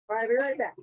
I'll be right back.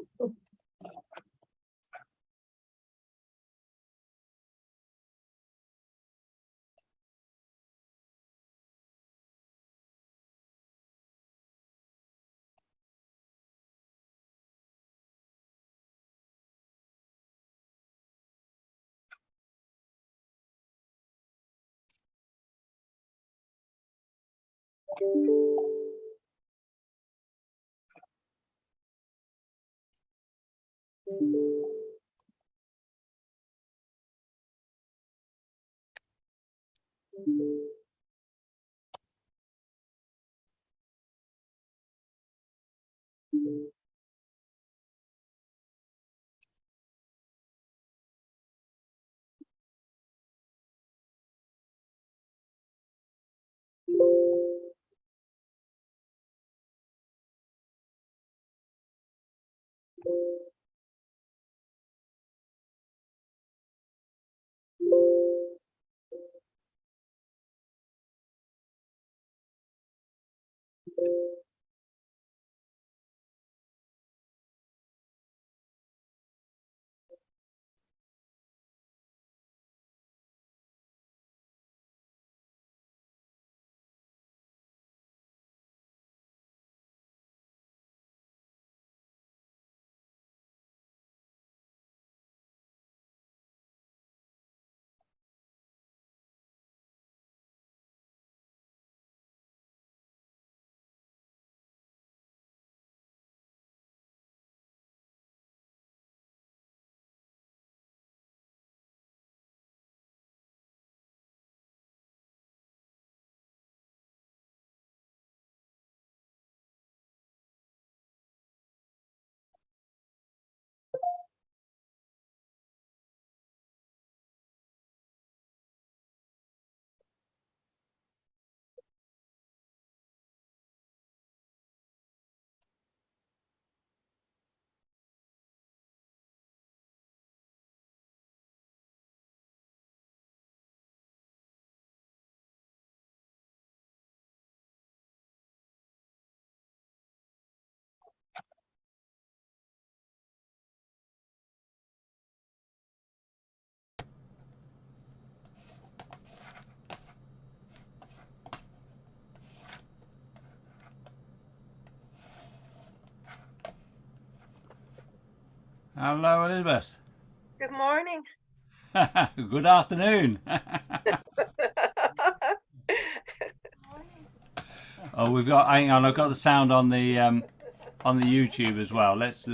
Hello, Elizabeth. Good morning. Good afternoon. Oh, we've got. Hang on, I've got the sound on the YouTube as well. Let's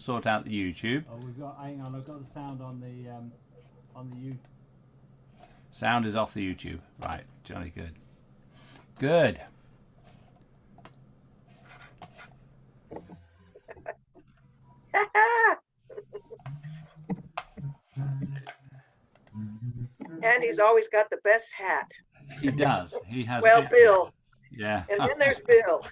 sort out the YouTube. Oh, we've got. Hang on, I've got the sound on the YouTube. Sound is off the YouTube. Right, Johnny. Good. Good. Andy's always got the best hat. He does. He has. Well, Bill. Yeah. And then there's Bill.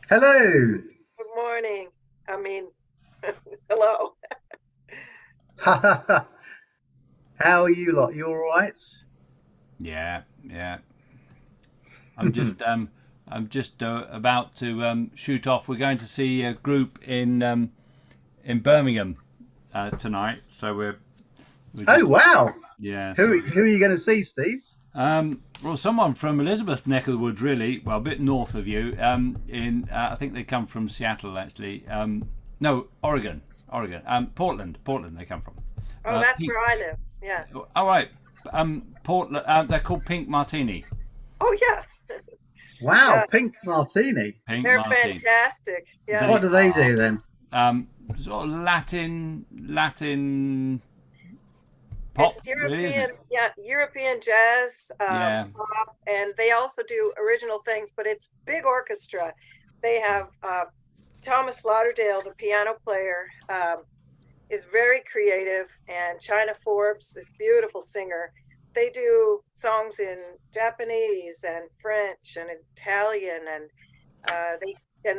Hello. Good morning. I mean, hello. How are you lot? You all right? Yeah. I'm just about to shoot off. We're going to see a group in Birmingham tonight. So we're just, Oh wow! Yeah. Who are you going to see, Steve? Well, someone from Elizabeth neck of the woods, really. Well, a bit north of you. I think they come from Seattle, actually. No, Oregon. Portland. They come from. Oh, that's where I live. Yeah. All right. Portland. They're called Pink Martini. Oh yeah. Wow, Pink Martini. They're fantastic. Yeah. What do they do then? Sort of Latin pop. It's European, really, European jazz, Yeah. pop, and they also do original things. But it's big orchestra. They have Thomas Lauderdale, the piano player, is very creative, and China Forbes, this beautiful singer. They do songs in Japanese and French and Italian, and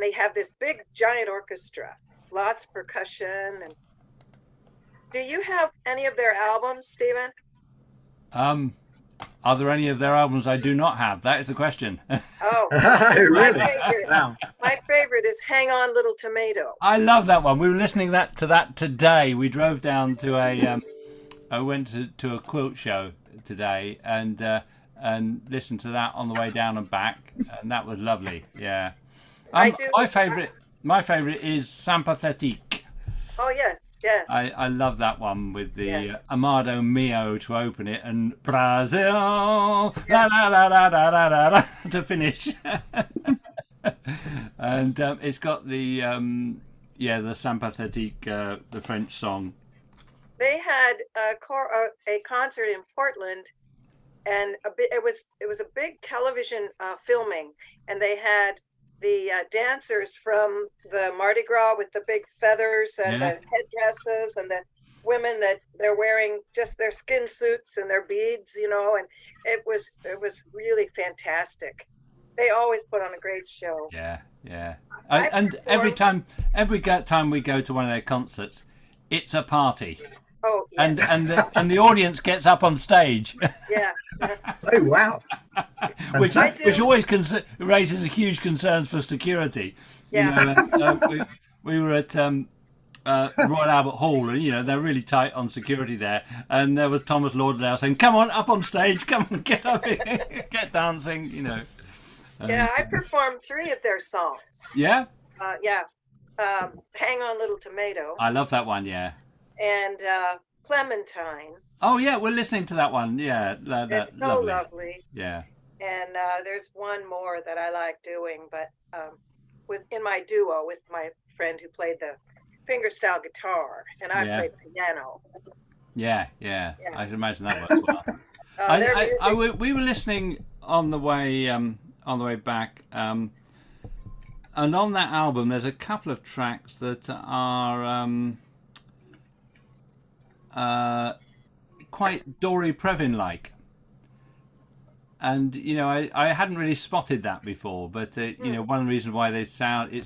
they have this big giant orchestra, lots of percussion. And do you have any of their albums, Stephen? Are there any of their albums I do not have? That is the question. Oh, Really? Wow. My favorite is "Hang On, Little Tomato." I love that one. We were listening to that today. We drove down to I went to a quilt show today and listened to that on the way down and back, and that was lovely. Yeah. I do. My favorite is Sympathetique. Oh yes, yes. I love that one with the Amado Mio to open it and Brazil la la la la la la la to finish. And it's got the Sympathetique, the French song. They had a concert in Portland, and it was a big television filming, and they had the dancers from the Mardi Gras with the big feathers and the headdresses, and the women that they're wearing just their skin suits and their beads, and it was really fantastic. They always put on a great show. Yeah. And every time we go to one of their concerts, it's a party. Oh, yes. And the audience gets up on stage. Yeah. Oh, wow. which always raises huge concerns for security. Yeah. We were at Royal Albert Hall, and they're really tight on security there. And there was Thomas Lauderdale saying, "Come on, up on stage! Come on, get up here, get dancing!" Yeah, I performed 3 of their songs. Yeah. "Hang On, Little Tomato." I love that one. Yeah. And "Clementine." Oh yeah, we're listening to that one. Yeah, It's so lovely. Yeah. And there's one more that I like doing, but in my duo with my friend who played the fingerstyle guitar, and I played piano. Yeah. I can imagine that works well. We were listening on the way back, and on that album, there's a couple of tracks that are quite Dory Previn-like. And I hadn't really spotted that before, but one of the reasons why it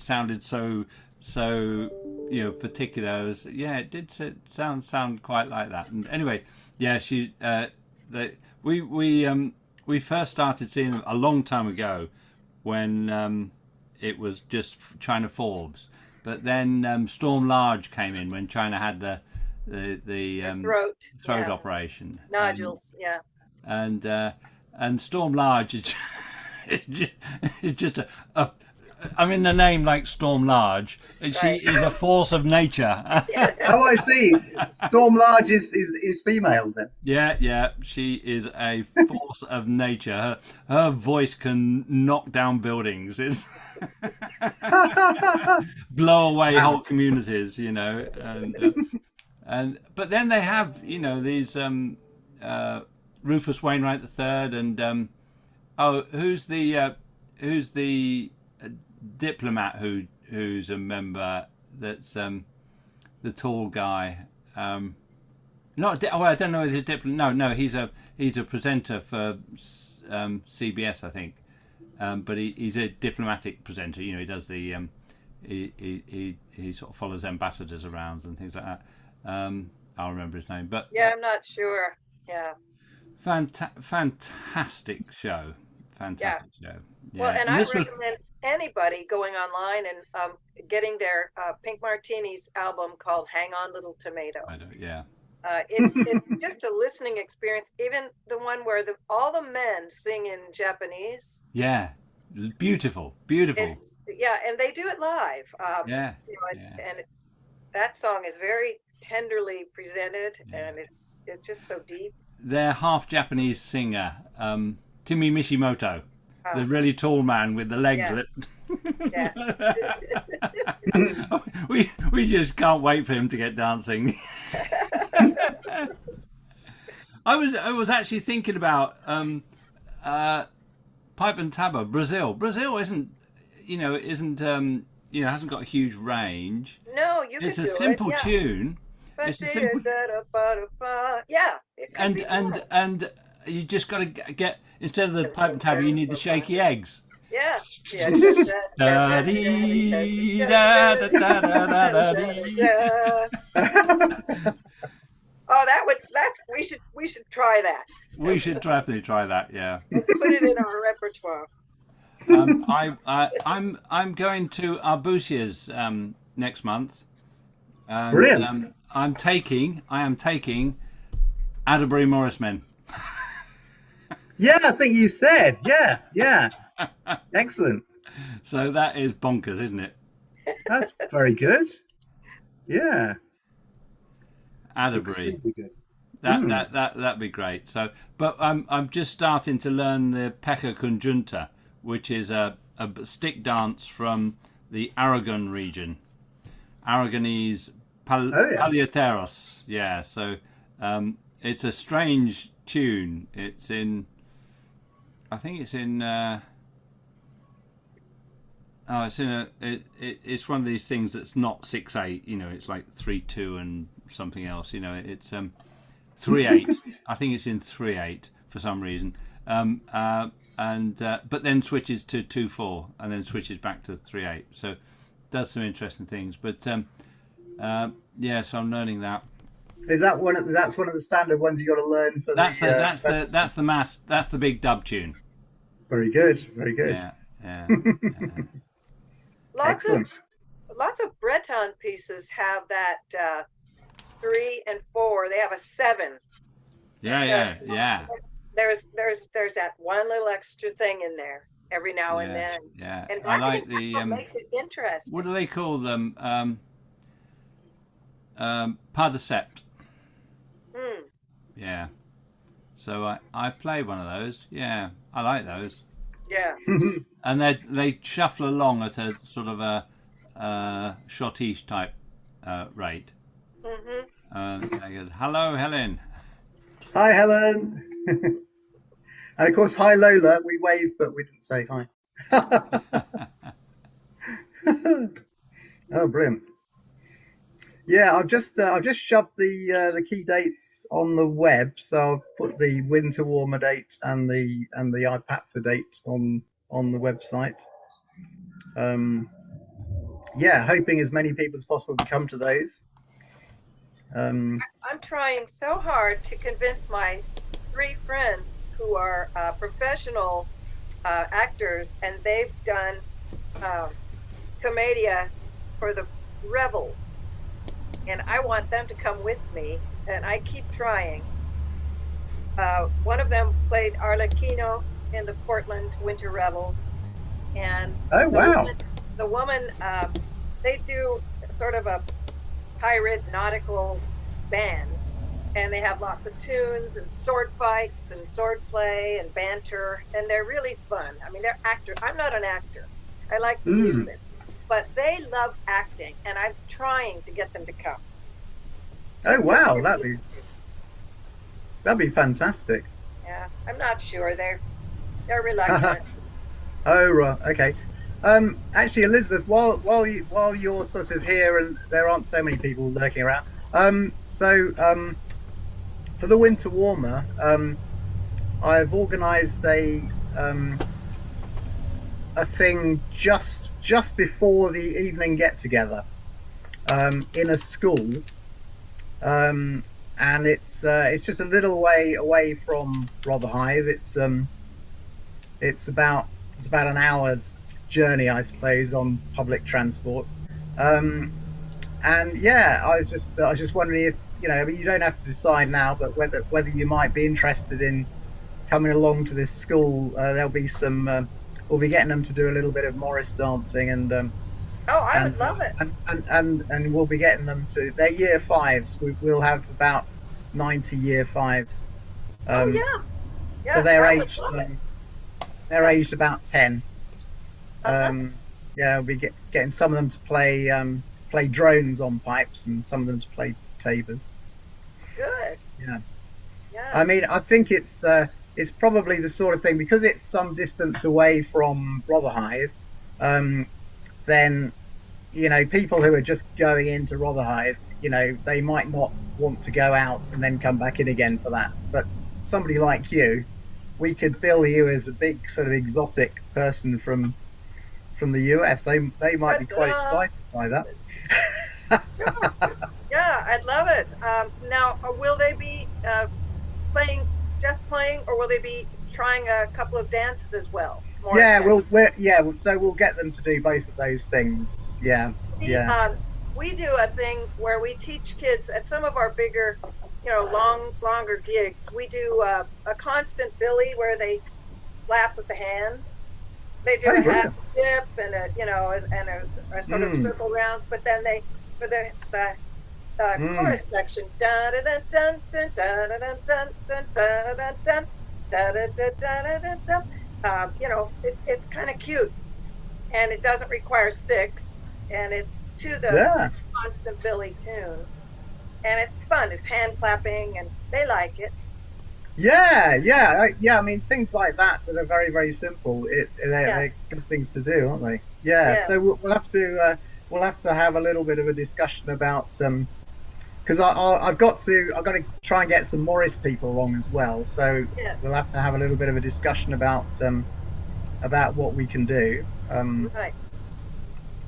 sounded so particular was it did sound quite like that. And anyway, we first started seeing them a long time ago when it was just China Forbes, but then Storm Large came in when China had the throat operation, nodules, and Storm Large is just the name like Storm Large. She is a force of nature. Oh, I see. Storm Large is female then. Yeah. She is a force of nature. Her voice can knock down buildings. It's blow away whole communities. But then they have these Rufus Wainwright III and who's the diplomat who's a member, that's the tall guy, I don't know if he's a diplomat. No, he's a presenter for CBS, I think, but he's a diplomatic presenter. He does the he sort of follows ambassadors around and things like that. I'll remember his name, but I'm not sure. Fantastic show. Yeah. Well, and I recommend anybody going online and getting their Pink Martini's album called "Hang On, Little Tomato." It's just a listening experience. Even the one where all the men sing in Japanese. Yeah, beautiful. And they do it live. And that song is very tenderly presented, and it's just so deep. Their half Japanese singer, Timi Mishimoto, the really tall man with the legs we just can't wait for him to get dancing. I was actually thinking about Pipe and Tabor, Brazil. Brazil isn't hasn't got a huge range. No, it's a simple tune. It's a simple. And you just got to get, instead of the pipe and tabor, you need the shaky eggs. Yeah. we should try that. We should definitely try that. Yeah. Let's put it in our repertoire. I'm going to Arbusias next month, and Brilliant. I am taking Atterbury Morris men. Yeah, I think you said. Yeah, yeah. Excellent. So that is bonkers, isn't it? That's very good. Yeah. Atterbury. Extremely good. That'd be great. So, but I'm just starting to learn the Pecca Conjunta, which is a stick dance from the Aragon region, Aragonese Oh, yeah. Paliateros. Yeah. So it's a strange tune. It's in, I think it's in. Oh, it's in a. It's one of these things that's not 6/8. You know, it's like 3/2 and something else. You know, it's 3/8. I think it's in 3/8 for some reason. But then switches to 2/4 and then switches back to 3/8. So does some interesting things. But yeah, so I'm learning that. Is that that's one of the standard ones you got to learn for That's the? that's the big dub tune. Very good. Very good. Yeah, yeah. Excellent. Lots of Breton pieces have that 3 and 4. They have a 7. Yeah. There's that one little extra thing in there every now and then. Yeah, And I like that's what makes it interesting. What do they call them? Pas de sept. Yeah. So I play one of those. Yeah, I like those. Yeah. And they shuffle along at a sort of a schottische type rate. They go, hello, Helen. Hi, Helen. And of course, hi, Lola. We waved, but we didn't say hi. Oh, brilliant. Yeah, I've just shoved the key dates on the web, so I've put the winter warmer dates and the IPATFA dates on the website. Yeah, hoping as many people as possible can come to those. I'm trying so hard to convince my 3 friends who are professional actors, and they've done commedia for the revels, and I want them to come with me, and I keep trying. One of them played Arlecchino in the Portland Winter Revels, and Oh, wow. the woman they do sort of a pirate nautical band, and they have lots of tunes and sword fights and sword play and banter, and they're really fun. I mean, they're actors. I'm not an actor. I like the music, but they love acting, and I'm trying to get them to come. Oh, wow. That'd be fantastic. Yeah, I'm not sure. They're reluctant. Oh, right. Okay. Actually, Elizabeth, while you're sort of here and there aren't so many people lurking around, for the winter warmer, I've organised a thing just before the evening get together in a school, and it's just a little way away from Rotherhithe. It's about an hour's journey, I suppose, on public transport. And yeah, I was just wondering if, you know, I mean, you don't have to decide now, but whether you might be interested in coming along to this school. There'll be some. We'll be getting them to do a little bit of Morris dancing, and I would love it. And we'll be getting them to. They're year 5s. We'll have about 90 year 5s. Yeah. So they're I would aged. love it. They're aged about 10. Uh-huh. Yeah, we'll be getting some of them to play drones on pipes, and some of them to play tabors. Good. Yeah. Yeah. I mean, I think it's probably the sort of thing, because it's some distance away from Rotherhithe. Then, you know, people who are just going into Rotherhithe, you know, they might not want to go out and then come back in again for that. But somebody like you, we could bill you as a big sort of exotic person from the US. They might be quite excited by that. Yeah, I'd love it. Now, will they be playing, or will they be trying a couple of dances as well? Yeah, we'll get them to do both of those things. Yeah, We, yeah. we do a thing where we teach kids at some of our bigger, longer gigs. We do a constant Billy where they slap with the hands. They do Oh, a half brilliant. step and a sort of circle rounds, but then they for the Mm. chorus section, dun dun dun dun dun dun dun dun dun dun dun dun dun dun dun. It's kind of cute, and it doesn't require sticks, and it's to the Yeah. constant Billy tune, and it's fun. It's hand clapping, and they like it. Yeah. I mean, things like that are very, very simple. Yeah, They're good things to do, aren't they? Yeah. yeah, So we'll have to have a little bit of a discussion about because I've got to try and get some Morris people along as well. So yeah. we'll have to have a little bit of a discussion about what we can do. Right.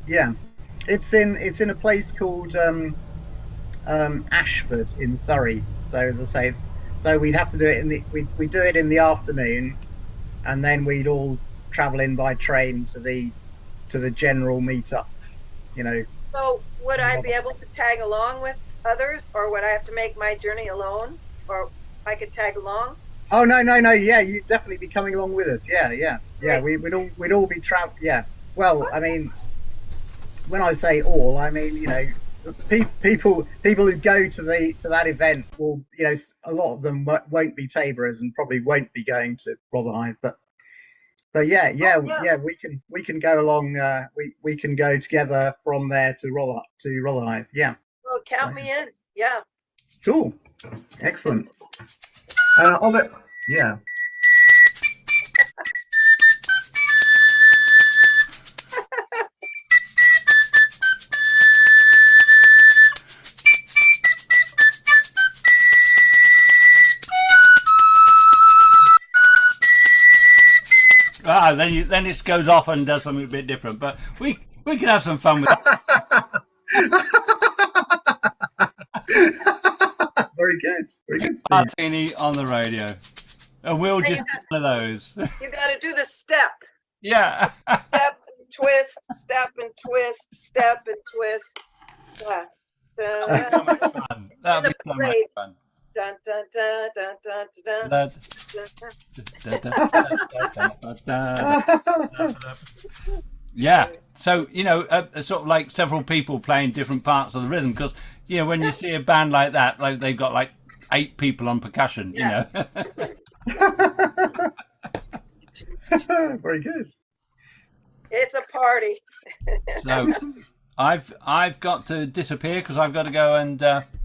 Yeah, it's in a place called Ashford in Surrey. So as I say, so we'd have to do it we do it in the afternoon, and then we'd all travel in by train to the general meetup. You know. So would in I be Rotherhithe. able to tag along with others, or would I have to make my journey alone, or I could tag along? Oh no. Yeah, you'd definitely be coming along with us. Yeah. Great. We'd all be travel. Yeah. Well, I mean, when I say all, I mean people who go to that event will a lot of them won't be Taborers and probably won't be going to Rotherhithe, but Oh yeah. we can go along. We can go together from there to Rotherhithe. Yeah. Well, So count me in. Yeah. cool. Excellent. Of it. Yeah. Then it goes off and does something a bit different. But we can have some fun with that. Very good. Very good, Steve. Martini on the radio, and we'll Hey, just do one of those. you got to do the step, Yeah. step, twist, step and twist, step and twist. Yeah. Dun, So much fun. That'll be so much parade. fun. Dun, dun, dun, dun, dun, dun, dun. Yeah. So sort of like several people playing different parts of the rhythm, because when you see a band like that, like they've got like 8 people on percussion. Yeah. Very good. It's a party. So I've got to disappear because I've got to go and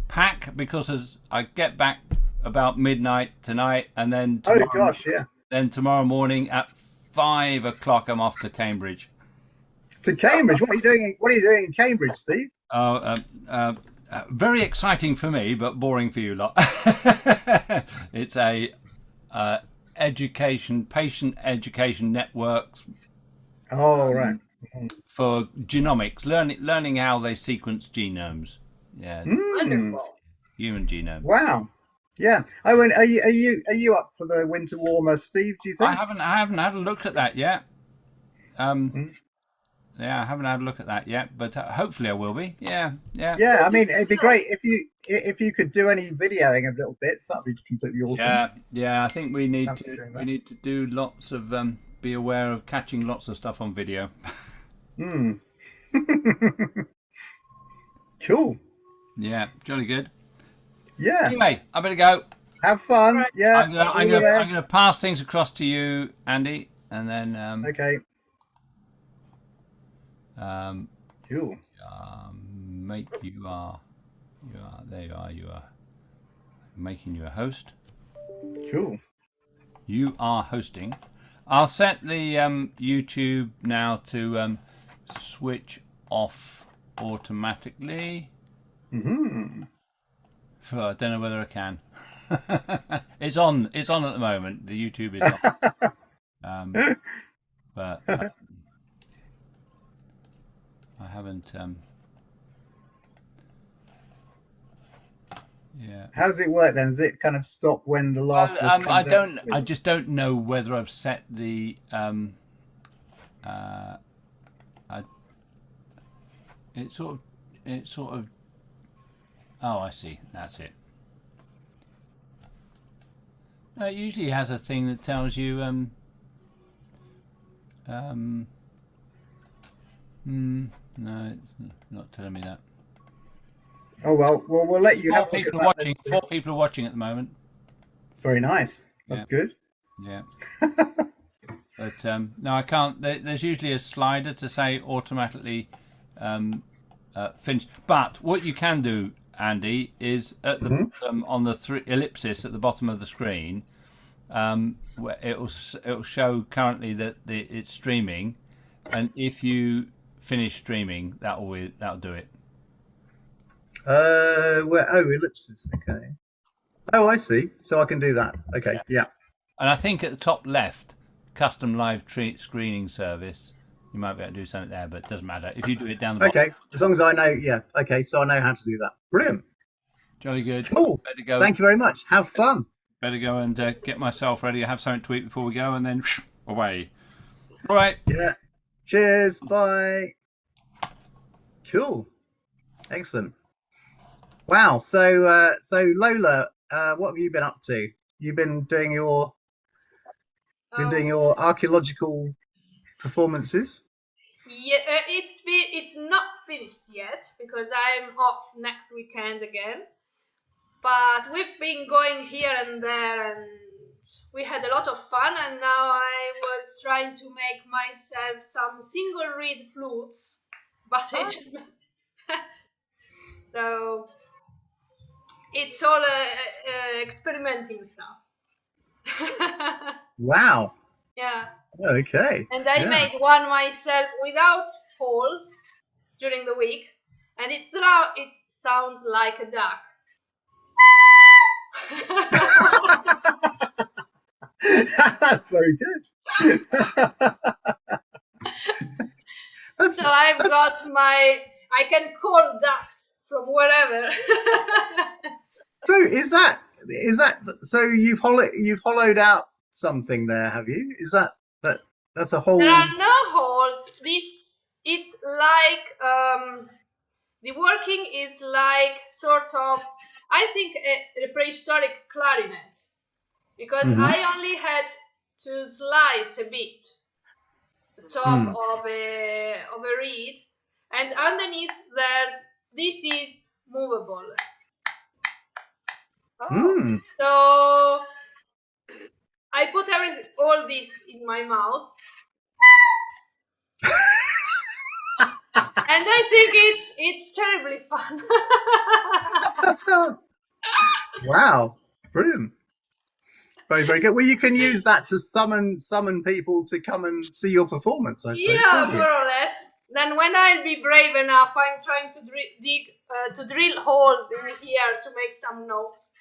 pack, because as I get back about midnight tonight, and then Oh gosh, yeah. then tomorrow morning at 5 o'clock I'm off to Cambridge. To Cambridge. What are you doing? What are you doing in Cambridge, Steve? Very exciting for me, but boring for you lot. It's a patient education networks Oh right. for genomics, learning how they sequence genomes. Yeah, Wonderful. human genome. Wow. Yeah. I went. Are you up for the winter warmer, Steve? Do you think? I haven't had a look at that yet. Yeah, I haven't had a look at that yet, but hopefully I will be. Yeah. Yeah. I mean, it'd be great if you could do any videoing of little bits. That'd be completely awesome. Yeah. I think we need Fancy doing that. to do lots of be aware of catching lots of stuff on video. Hmm. Cool. Yeah, jolly good. Yeah. Anyway, I better go. Have fun. Right. Yeah. I'm all the best. gonna pass things across to you, Andy, and then Okay. um, Cool. make you are there you are making you a host. Cool. You are hosting. I'll set the YouTube now to switch off automatically. Hmm. I don't know whether I can. It's on at the moment. The YouTube is on. But I haven't. Yeah. How does it work then? Does it kind of stop when the last list I comes don't. out? I just don't know whether I've set the. I, it sort of. It sort of. Oh, I see. That's it. No, it usually has a thing that tells you. No, it's not telling me that. Oh well, we'll let you Four have a look at people are that then, watching. Steve. 4 people are watching at the moment. Very nice. Yeah. That's good. Yeah. But no, I can't. There's usually a slider to say automatically finish. But what you can do, Andy, is at the bottom on the three ellipsis at the bottom of the screen, where it'll show currently that it's streaming, and if you finish streaming, that'll do it. Where? Oh, ellipsis. Okay. Oh, I see. So I can do that. Okay. Yeah. And I think at the top left, custom live screening service. You might be able to do something there, but it doesn't matter. If you do it down the bottom. Okay. As long as I know. Yeah. Okay. So I know how to do that. Brilliant. Jolly good. Cool. Better go. Thank you very much. Have fun. Better go and get myself ready. Have something to eat before we go, and then away. All right. Yeah. Cheers. Bye. Cool. Excellent. Wow. So Lola, what have you been up to? You've been doing your archaeological performances. Yeah, it's not finished yet because I'm off next weekend again. But we've been going here and there, and we had a lot of fun. And now I was trying to make myself some single reed flutes, but so it's all experimenting stuff. Wow. Yeah. Okay. And I made one myself without holes during the week, and it sounds like a duck. That's very good. So I can call ducks from wherever. So is that so you've hollowed out something there, have you? Is that's a whole? There are no holes. It's like the working is like sort of, I think, a prehistoric clarinet, because I only had to slice a bit the top of a reed, and underneath this is movable. Oh. So I put all this in my mouth, and I think it's terribly fun. Wow, brilliant. Very, very good. Well, you can use that to summon people to come and see your performance, I suppose. Yeah, more or less. Then when I'll be brave enough, I'm trying to drill holes in here to make some notes.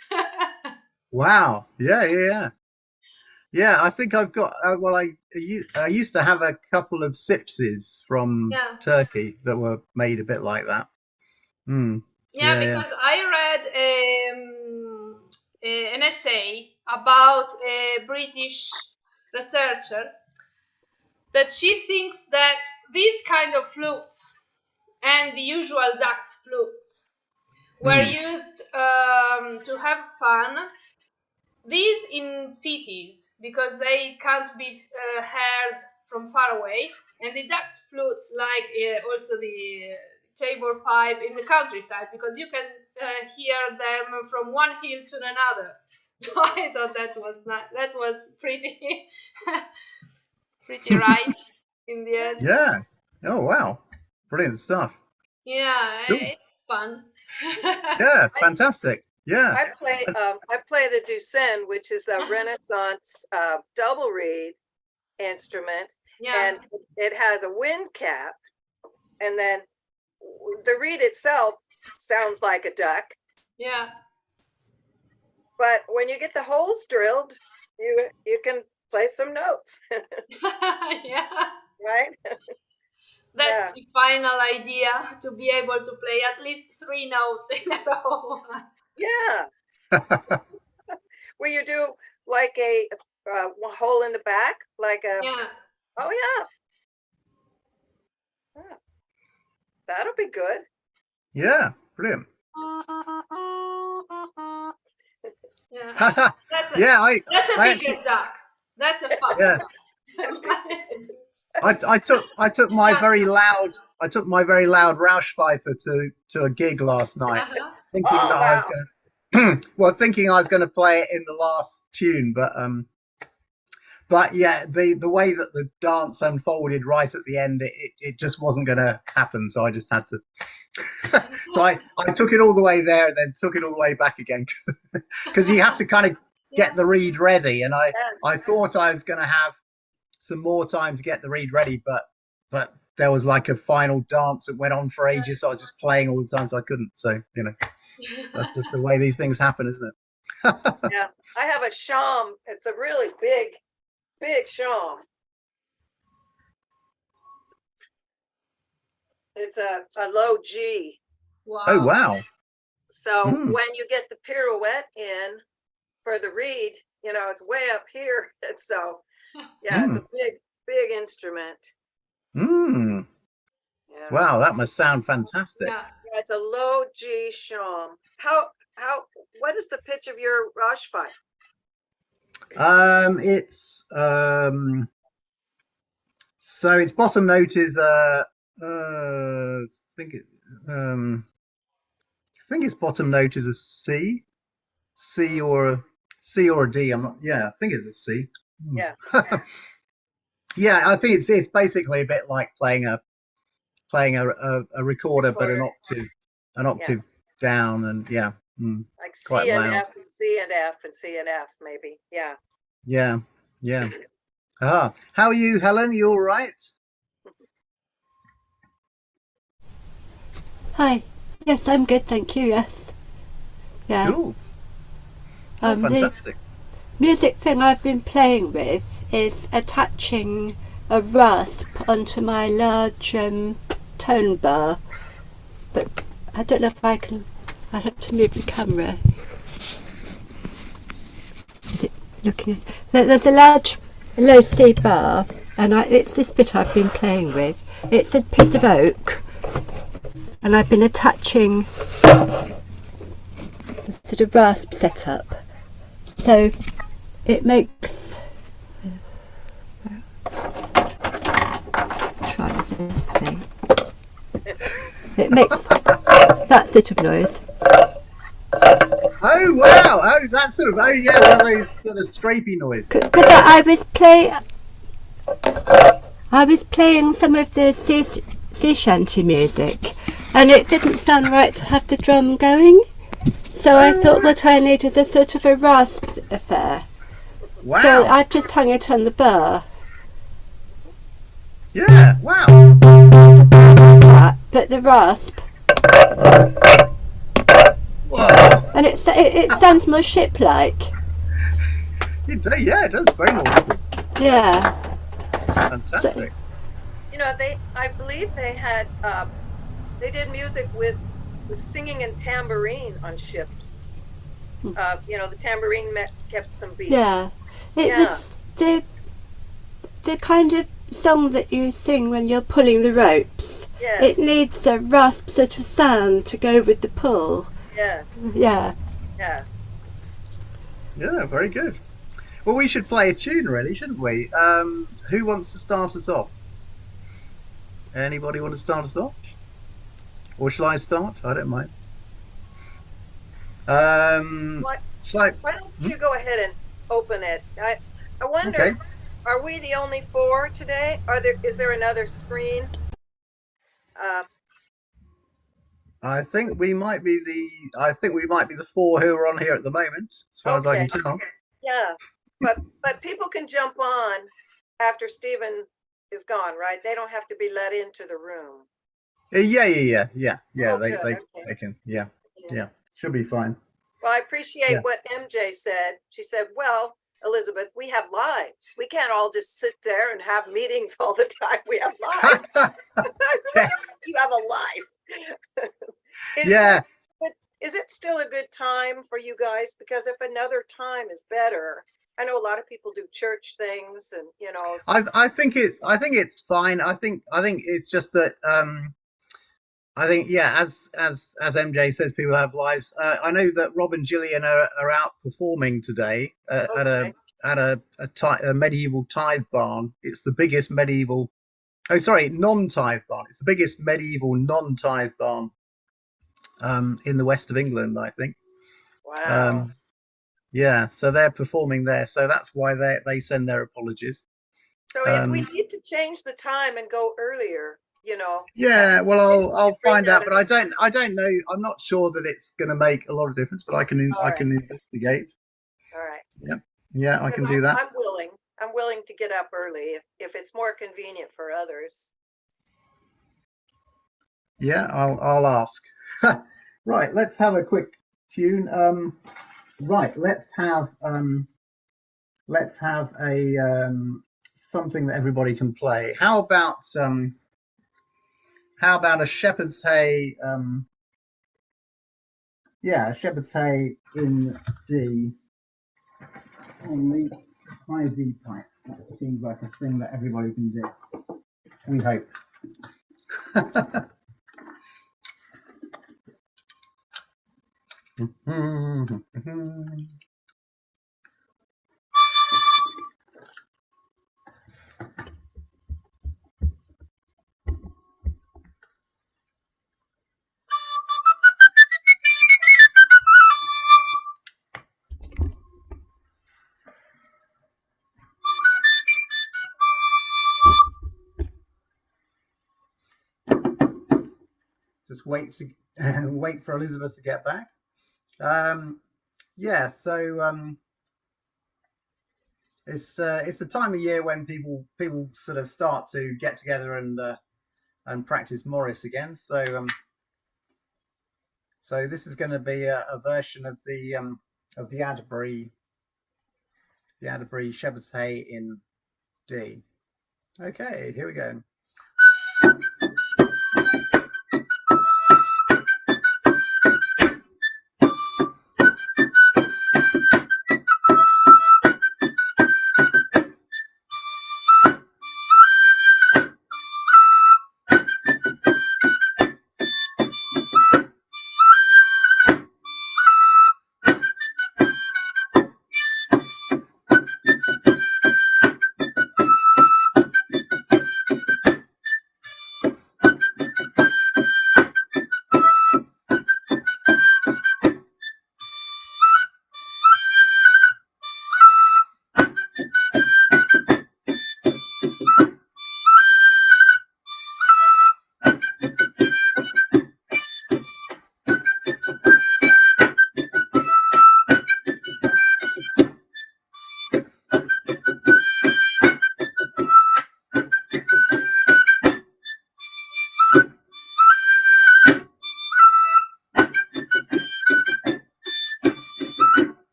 Wow. Yeah. I think I've got. Well, I used to have a couple of sipses from Turkey that were made a bit like that. Because I read an essay about a British researcher that she thinks that these kind of flutes and the usual duct flutes were used to have fun. These in cities, because they can't be heard from far away, and the duct flutes, like also the tabor pipe in the countryside, because you can hear them from one hill to another. So I thought that was pretty pretty right in the end. Yeah. Oh wow, brilliant stuff. Yeah, cool. It's fun. Yeah, fantastic. Yeah. I play the Ducen, which is a Renaissance double reed instrument, and it has a wind cap, and then the reed itself sounds like a duck. Yeah. But when you get the holes drilled, you can play some notes. Yeah. Right? That's the final idea, to be able to play at least 3 notes in a row. Yeah. Where you do like a hole in the back, like a. Yeah. Oh yeah. Yeah. That'll be good. Yeah, brilliant. Yeah. That's a Yeah, that's a I biggest actually, duck. That's a fuck. yeah, I took my Yeah. very loud Roush Pfeiffer to a gig last night, Uh-huh. thinking Oh that I was wow. going well, thinking I was going to play it in the last tune, but yeah, the way that the dance unfolded right at the end, it just wasn't going to happen, so I just had to. So I took it all the way there and then took it all the way back again, because you have to kind of get the reed ready, and I Yes. thought I was going to have some more time to get the reed ready, but there was like a final dance that went on for ages, so I was just playing all the time, so I couldn't. So that's just the way these things happen, isn't it? Yeah. I have a sham. It's a really big sham. It's a low G. Wow. Oh wow. So Mm. when you get the pirouette in for the reed, it's way up here. So yeah, it's a big instrument. Mm. Yeah. Wow, that must sound fantastic. Yeah. Yeah, it's a low G sham. What is the pitch of your Rasp? It's so its bottom note is think it I think its bottom note is a C, C or a D. I'm not. Yeah, I think it's a C. Yeah. Yeah, I think it's basically a bit like playing a recorder, but an octave down, and yeah, Like quite C and loud. F and C and F and C and F maybe. Yeah. Yeah. How are you, Helen? You all right? Hi. Yes, I'm good, thank you. Yes. Yeah. Cool. Oh, The fantastic. music thing I've been playing with is attaching a rasp onto my large tone bar, but I don't know if I can. I have to move the camera. Is it looking? There's a large low C bar, and it's this bit I've been playing with. It's a piece of oak, and I've been attaching the sort of rasp setup, so it makes. Try this thing. It makes that sort of noise. Oh wow! Oh, that's sort of one of those sort of scrapey noises. Because I was playing some of the sea shanty music, and it didn't sound right to have the drum going. So I thought what I need is a sort of a rasp affair. Wow! So I've just hung it on the bar. Yeah! Wow! But the rasp, Whoa! and it sounds more ship-like. It does very nautical. Yeah. Fantastic. I believe they had they did music with singing and tambourine on ships. The tambourine kept some beat. Yeah. It was the kind of song that you sing when you're pulling the ropes. Yeah. It needs a rasp sort of sound to go with the pull. Yeah. Yeah. Yeah. Yeah, very good. Well, we should play a tune, really, shouldn't we? Who wants to start us off? Anybody want to start us off? Or shall I start? I don't mind. Shall Why don't you go ahead and open it? I wonder, Okay. Are we the only four today? Is there another screen? I think we might be the four who are on here at the moment, as far as I can tell. Yeah, but people can jump on after Stephen is gone, right? They don't have to be let into the room. Yeah. Oh, They good, they can. Yeah. Should be fine. Well, I appreciate Yeah. what MJ said. She said, "Well, Elizabeth, we have lives. We can't all just sit there and have meetings all the time. We have lives." Yes. You have a life. Yeah. Is it still a good time time for you guys? Because if another time is better, I know a lot of people do church things, and you know. I think it's fine. I think it's just that I think, yeah, as MJ says, people have lives. I know that Rob and Gillian are out performing today Okay. at a medieval tithe barn. It's the biggest medieval. Oh, sorry, non-tithe barn. It's the biggest medieval non-tithe barn in the west of England, I think. Wow. Yeah, so they're performing there. So that's why they send their apologies. So if we need to change the time and go earlier, you know. Yeah, well, I'll bring find that out, but up. I don't know. I'm not sure that it's going to make a lot of difference, but I can All right. investigate. All right. Yeah, yeah, I can do that. I'm willing. I'm willing to get up early if it's more convenient for others. Yeah, I'll ask. Right, let's have a quick tune. Right, let's have a something that everybody can play. How about a shepherd's hay? Yeah, a shepherd's hay in D on the high D pipe. That seems like a thing that everybody can do. We hope. Just wait for Elizabeth to get back. Yeah, so it's the time of year when people sort of start to get together and practice Morris again. So so this is going to be a version of the Atterbury Shepherd's Hay in D. Okay, here we go.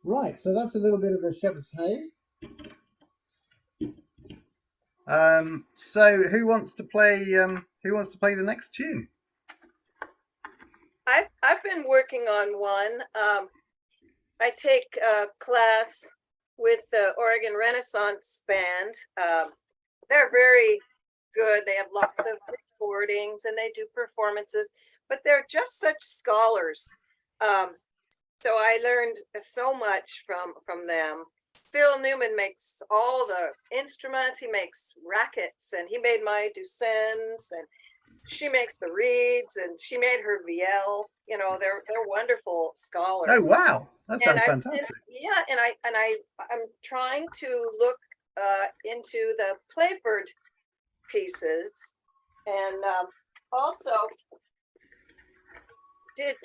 Right, so that's a little bit of a shepherd's hay. So who wants to play the next tune? I've been working on one. I take a class with the Oregon Renaissance Band. they're very good. They have lots of recordings and they do performances, but they're just such scholars. So I learned so much from them. Phil Newman makes all the instruments. He makes rackets, and he made my Ducens, and she makes the reeds, and she made her vielle. You know, they're wonderful scholars. Oh wow, that And sounds fantastic. I'm trying to look into the Playford pieces, and also did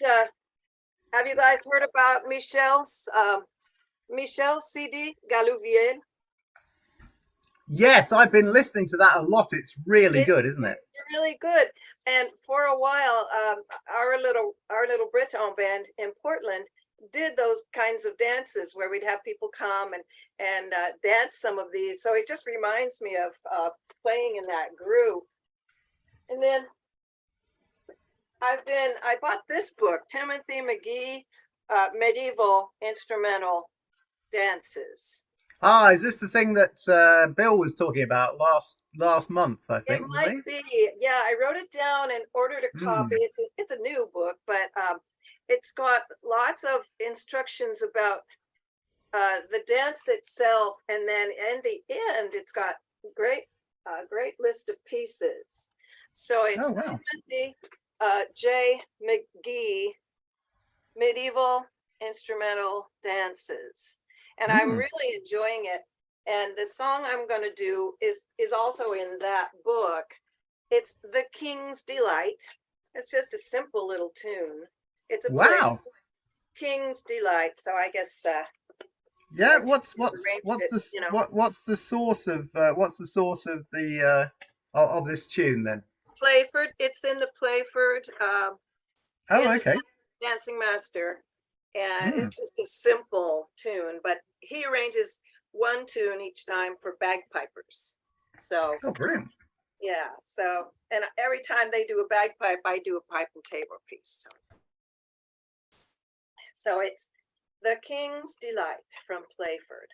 have you guys heard about Michel CD Galouvier? Yes, I've been listening to that a lot. It's really good, isn't it? Really good. And for a while, our little Breton band in Portland did those kinds of dances where we'd have people come and dance some of these. So it just reminds me of playing in that group. And then I bought this book, Timothy McGee, Medieval Instrumental Dances. Ah, is this the thing that Bill was talking about last month? I think it might be. Yeah, I wrote it down and ordered a copy. It's a new book, but it's got lots of instructions about the dance itself, and then in the end, it's got great list of pieces. So it's Timothy J. McGee, Medieval Instrumental Dances, and I'm really enjoying it. And the song I'm going to do is also in that book. It's The King's Delight. It's just a simple little tune. It's a King's Delight. So I guess yeah. What's the source of of this tune then? Playford. It's in the Playford. Okay. Dancing Master, and it's just a simple tune, but he arranges one tune each time for bagpipers. So brilliant. Yeah, so and every time they do a bagpipe, I do a pipe and tabor piece. So it's The King's Delight from Playford.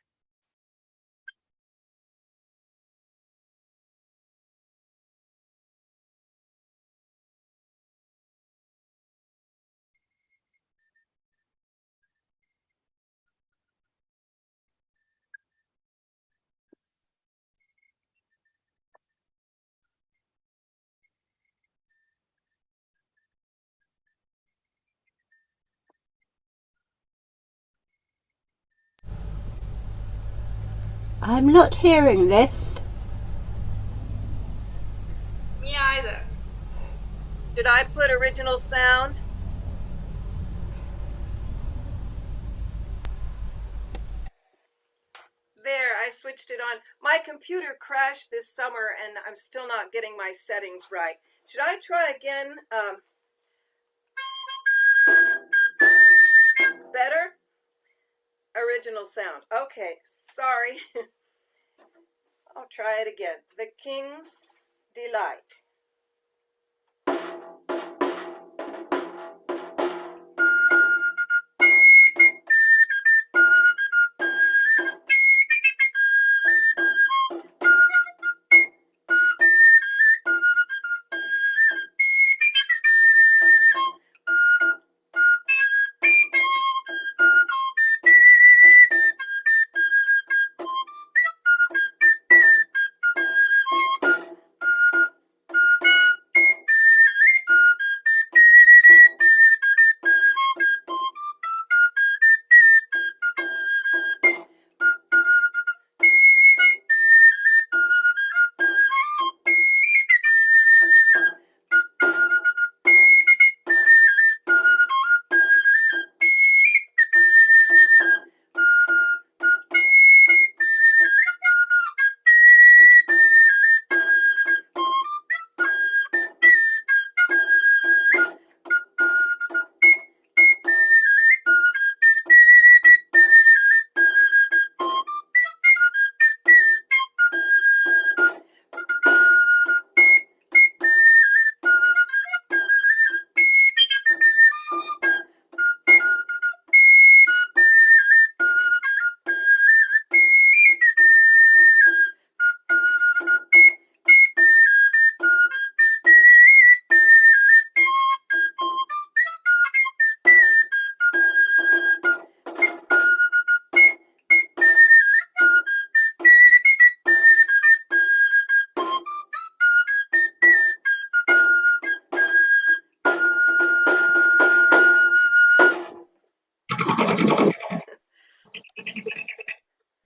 I'm not hearing this. Me either. Did I put original sound? There, I switched it on. My computer crashed this summer and I'm still not getting my settings right. Should I try again? Better? Original sound. Okay, sorry. I'll try it again. The King's Delight.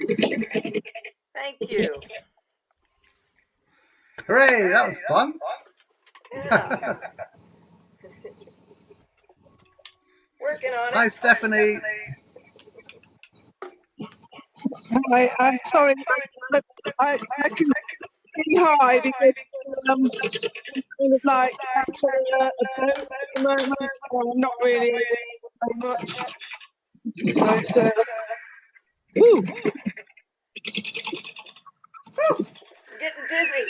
Thank you. Hooray, that was fun. Yeah. Working on it. Hi, Stephanie. Hi, I'm sorry. I can be high because I'm kind of like actually a boat at the moment, so I'm not really very much. So it's woo. Woo, I'm getting dizzy.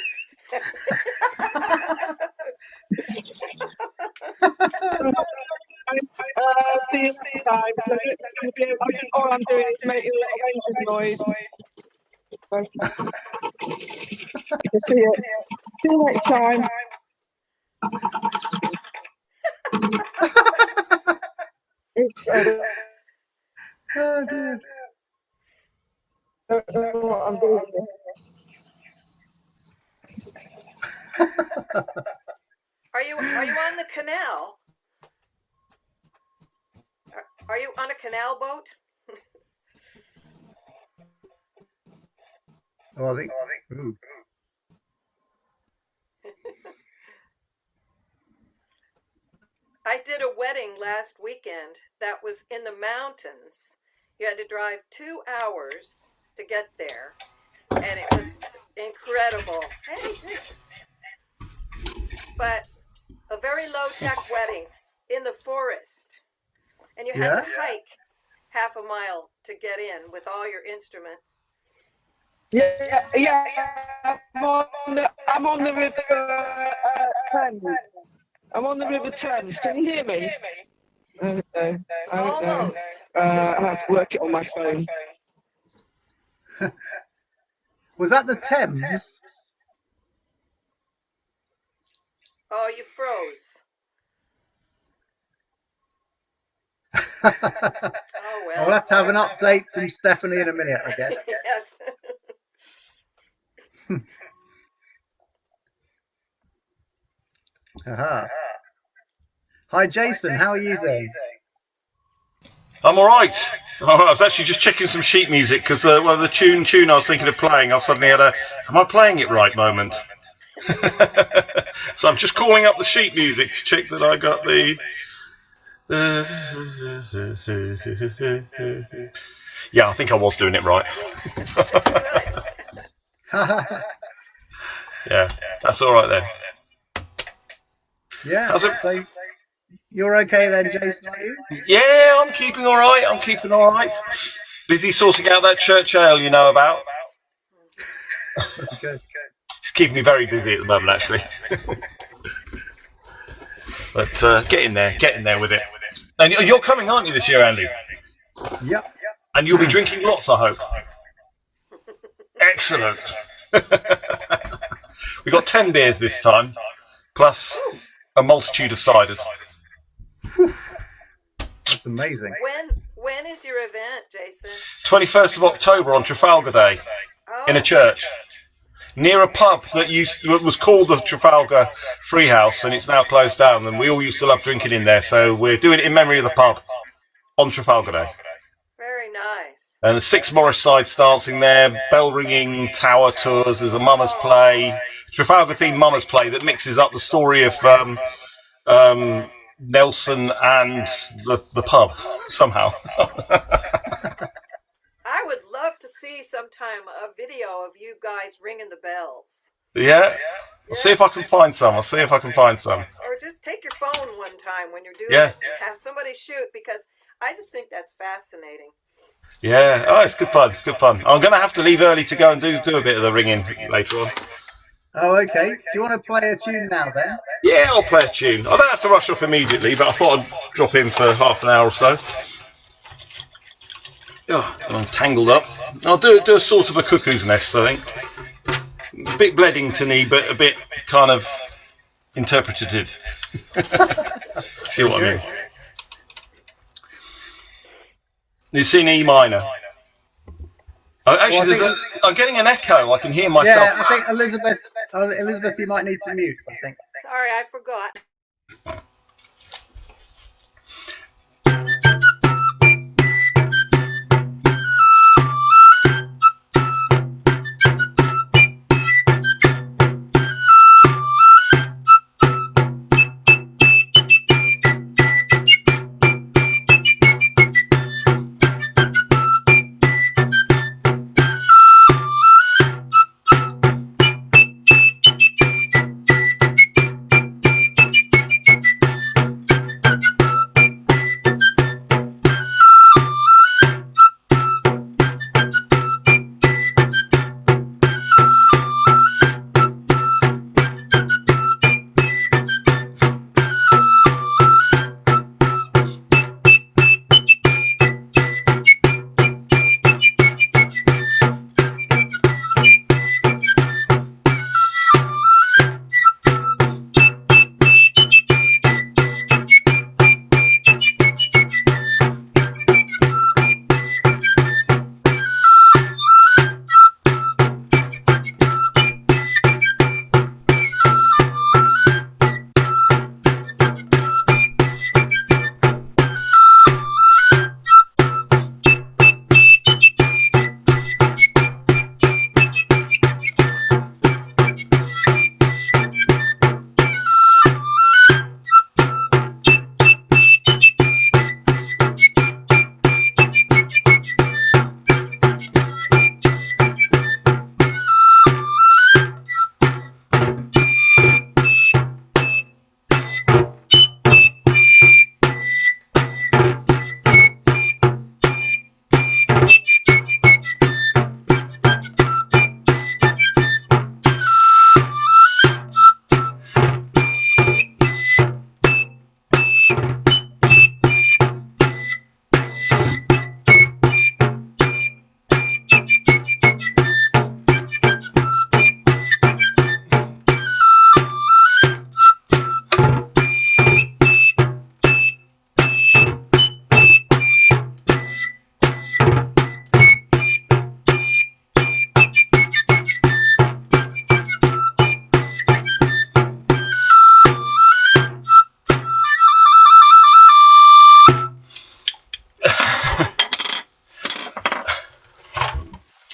See you next time. All I'm doing is making a little engine noise. See you. See you next time. It's Oh dear. I don't know what I'm doing here. Are you on the canal? Are you on a canal boat? Oh, I think. Ooh. I did a wedding last weekend that was in the mountains. You had to drive 2 hours to get there, and it was incredible. Hey, Jason. But a very low-tech wedding in the forest, and you had to hike half a mile to get in with all your instruments. Yeah. I'm on the river Thames. I'm on the river Thames. Can you hear me? I don't know. Almost. I have to work it on my phone. Was that the Thames? Oh, you froze. Oh, well. I'll have to have an update from Stephanie in a minute, I guess. Yes. Aha. Hi, Jason. How are you doing? I'm all right. I was actually just checking some sheet music because the tune I was thinking of playing, I've suddenly had a "am I playing it right" moment. So I'm just calling up the sheet music to check that I got the. Yeah, I think I was doing it right. Yeah, that's all right then. Yeah. How's it? So you're okay then, Jason? Are you? Yeah, I'm keeping all right. I'm keeping all right. Busy sorting out that church ale you know about. Good. It's keeping me very busy at the moment, actually. But getting there with it. And you're coming, aren't you, this year, Andy? Yep. And you'll be drinking lots, I hope. Excellent. We got 10 beers this time, plus a multitude of ciders. That's amazing. When is your event, Jason? 21st of October on Trafalgar Day, in a church, near a pub that was called the Trafalgar Free House, and it's now closed down, and we all used to love drinking in there, so we're doing it in memory of the pub on Trafalgar Day. Very nice. And the 6 Morris sides dancing there, bell ringing, tower tours, there's a mummers play, Trafalgar themed mummers play that mixes up the story of Nelson and the pub somehow. I would love to see sometime a video of you guys ringing the bells. Yeah? I'll see if I can find some. Or just take your phone one time when you're doing it. Have somebody shoot, because I just think that's fascinating. Yeah. Oh, it's good fun. I'm going to have to leave early to go and do a bit of the ringing later on. Oh, okay. Do you want to play a tune now then? Yeah, I'll play a tune. I don't have to rush off immediately, but I thought I'd drop in for half an hour or so. Oh, I'm tangled up. I'll do a sort of a Cuckoos Nest, I think. A bit Bleddington-y, but a bit kind of interpretative. See what I mean? You've seen E minor. Oh, actually, I'm getting an echo. I can hear myself. Yeah, I think Elizabeth, you might need to mute, I think. Sorry, I forgot.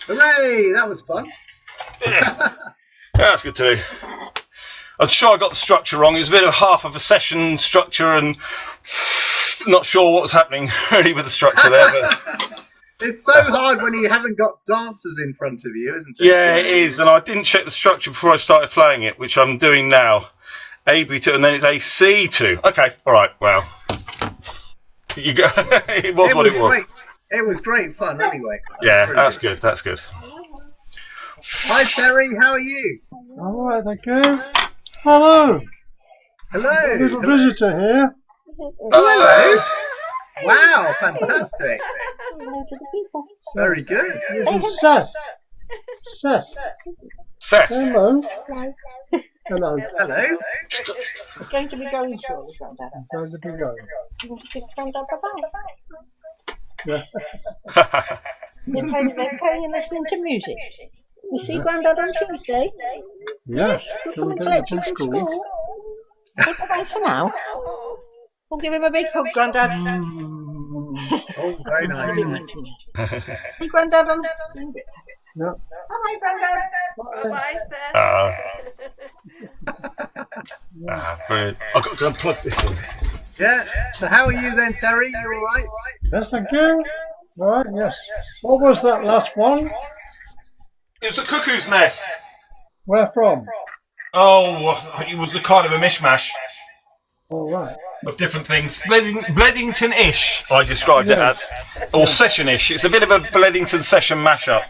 Hooray! That was fun. Yeah, that's good too. I'm sure I got the structure wrong. It was a bit of half of a session structure, and not sure what was happening really with the structure there. But it's so hard when you haven't got dancers in front of you, isn't it? Yeah, it is. And I didn't check the structure before I started playing it, which I'm doing now. AB2, and then it's AC2. Okay, all right. Well, you go. It was what it was. Great. It was great fun, anyway. Yeah, that's good. That's good. Hi, Terry. How are you? All right, thank you. Hello. Hello. A little visitor here. Hello. Wow, fantastic. Very good. This is Seth. Seth. Seth. Hello. Hello. Hello. It's going to be going shortly, Grandad. I'm going to be going. You want to give Grandad bye-bye? Yeah. They're playing and listening to music. You see Grandad on Tuesday? Yes. We'll Shall come we and take collect him you to from school? school. Say bye-bye for now. We'll give him a big hug, Grandad. Oh, very nice. See Grandad on... Yeah. Bye, Grandad. Bye, Seth. Brilliant. I've got to go and plug this in. Yeah. So how are you then, Terry? You all right? Yes, thank you. All right, yes. What was that last one? It was the Cuckoos Nest. Where from? Oh, it was a kind of a mishmash All right. of different things. Bleddington-ish, I described it as. Or session-ish. It's a bit of a Bleddington session mashup.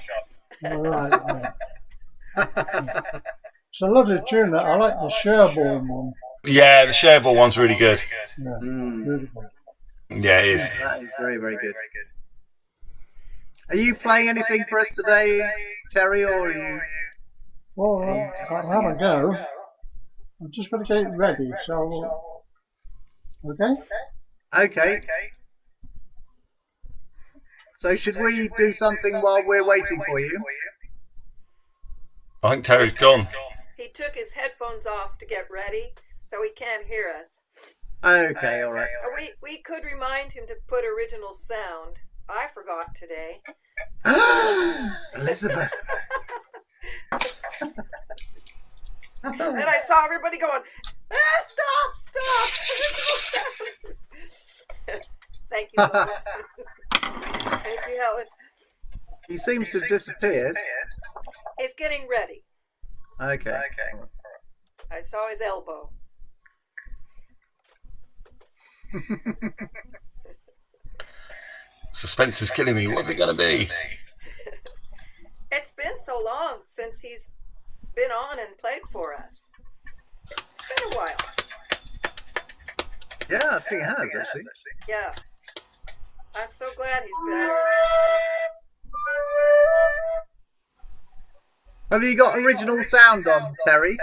All right. Yeah. It's a lovely tune, that. I like the Sherborne one. Yeah, the Shareball one's really good. Yeah. Mm. Beautiful. Yeah, it is. That is very, very good. Are you playing anything for us today, Terry, or are you? Well, I'll have a go. I'm just going to get it ready, so... Okay? Okay. So should we do something while we're waiting for you? I think Terry's gone. He took his headphones off to get ready, so he can't hear us. Okay, all right. We could remind him to put original sound. I forgot today. Elizabeth. And I saw everybody going, stop! Thank you, Mom. Thank you, Helen. He seems to have disappeared. He's getting ready. Okay. I saw his elbow. Suspense is killing me. What's it going to be? It's been so long since he's been on and played for us. It's been a while. Yeah, I think it has, actually. Yeah. I'm so glad he's better. Have you got original sound on, Terry?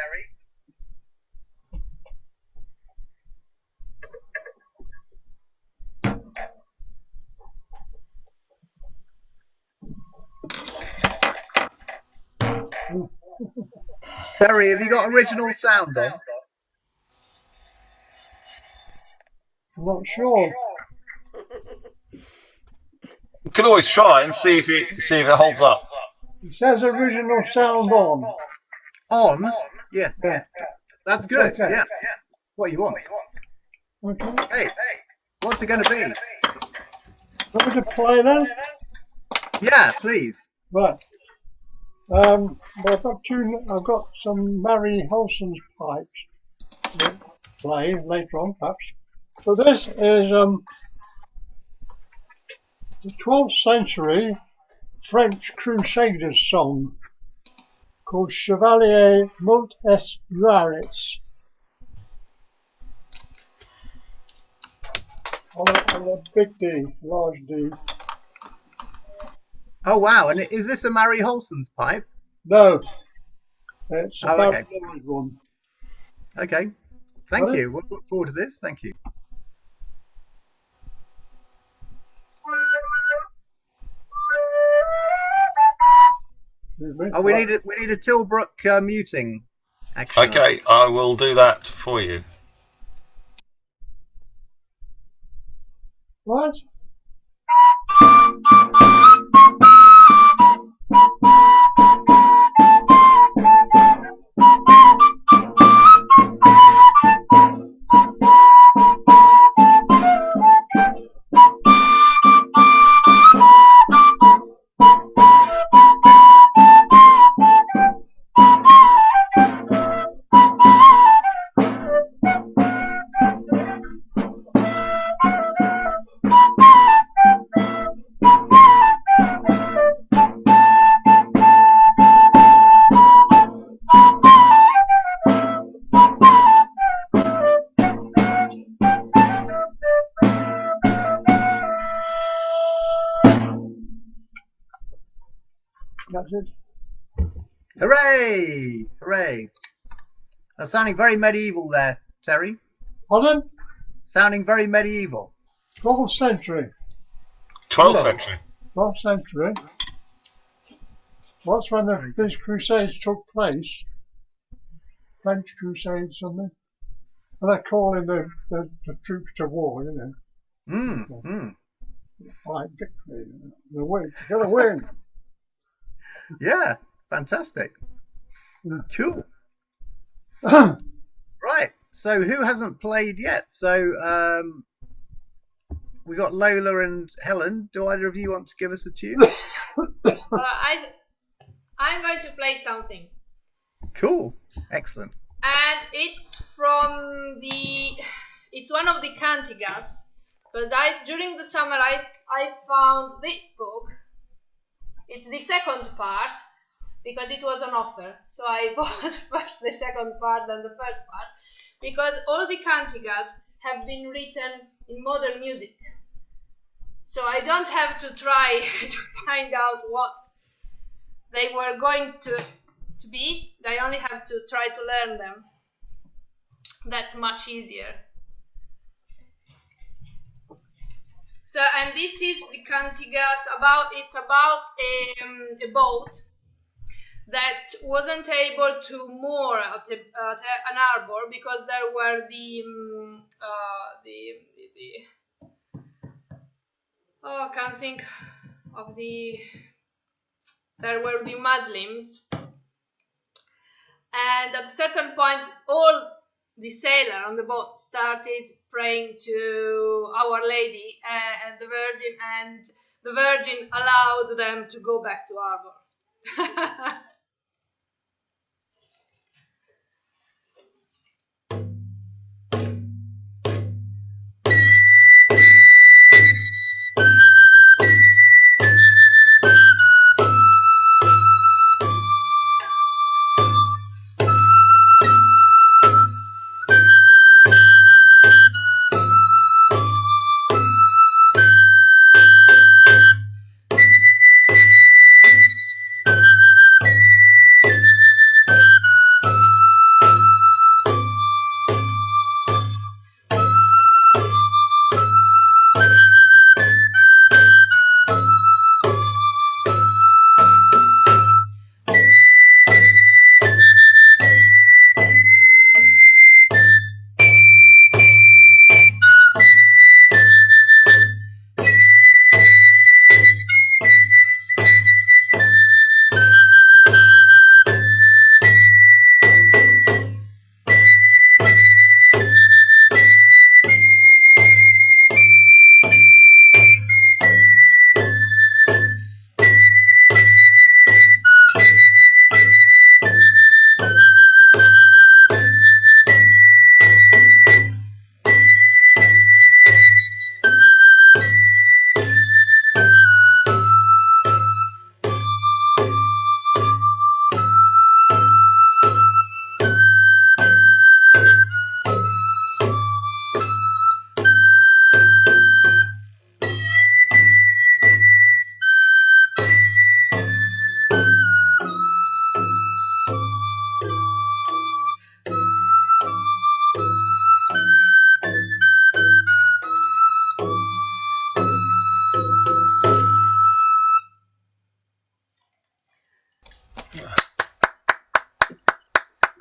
Terry, have you got original sound on? I'm not sure. We can always try and see if it holds up. It says original sound on. On? Yeah. Yeah. That's good. Okay. Yeah. What you want? Okay. Hey, what's it going to be? Want me to play then? Yeah, please. Right. Well, I've got some Mary Holson's pipes to play later on, perhaps. So this is the 12th century French Crusaders song called Chevalier Mont es Raris. On a big D, large D. Oh, wow. And is this a Mary Holson's pipe? No, it's a okay. large one. Okay. Thank Got it? you. We'll look forward to this. Thank you. Oh, we need a Tilbrook muting action. Okay, I will do that for you. What? That's it. Hooray! Hooray! That's sounding very medieval there, Terry. Pardon? Sounding very medieval. 12th century. 12th century. 12th century. That's when these crusades took place. French crusades, something. And they're calling the troops to war, you know. Fight victory. The win. Got to win. Yeah, fantastic. Yeah. Cool. Right. So who hasn't played yet? So we got Lola and Helen. Do either of you want to give us a tune? I'm going to play something. Cool. Excellent. And it's it's one of the cantigas, because during the summer I found this book. It's the second part because it was on offer, so I bought first the second part then the first part, because all the cantigas have been written in modern music, so I don't have to try to find out what they were going to be. I only have to try to learn them. That's much easier. So, and this is the cantigas it's about a boat that wasn't able to moor at an harbor because there were I can't think of there were the Muslims, and at a certain point all the sailor on the boat started praying to Our Lady and the Virgin, and the Virgin allowed them to go back to harbor.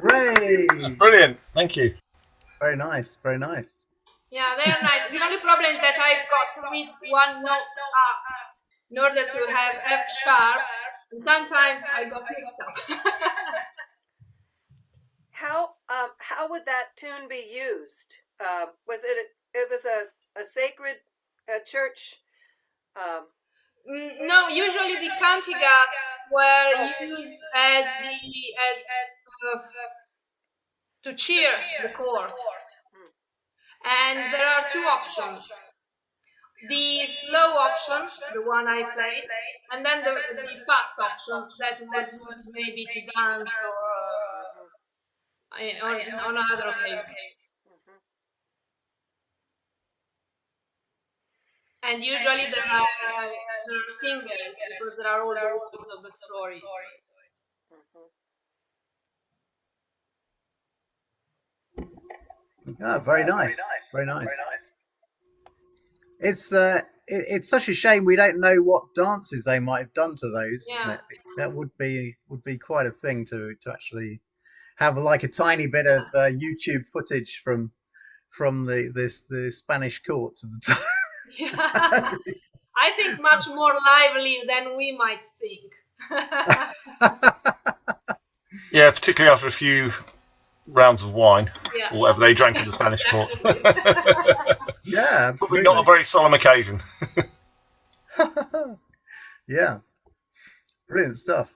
Hooray! Brilliant. Thank you. Very nice. Very nice. Yeah, they're nice. The only problem is that I've got to read one note up in order to have F sharp, and sometimes I got mixed up. How would that tune be used? Was it was a sacred church? No, usually the cantigas were used as to cheer the court, and there are two options: the slow option, the one I played, and then the fast option that was used maybe to dance or on other occasions. And usually there are singers because there are all the words of the stories. Oh, very nice. Very nice. It's such a shame we don't know what dances they might have done to those. Yeah. That would be quite a thing to actually have like a tiny bit of YouTube footage from the Spanish courts of the time. Yeah. I think much more lively than we might think. Yeah, particularly after a few rounds of wine, Yeah. or whatever they drank in the Spanish court. Yeah, Probably absolutely. not a very solemn occasion. Yeah, brilliant stuff.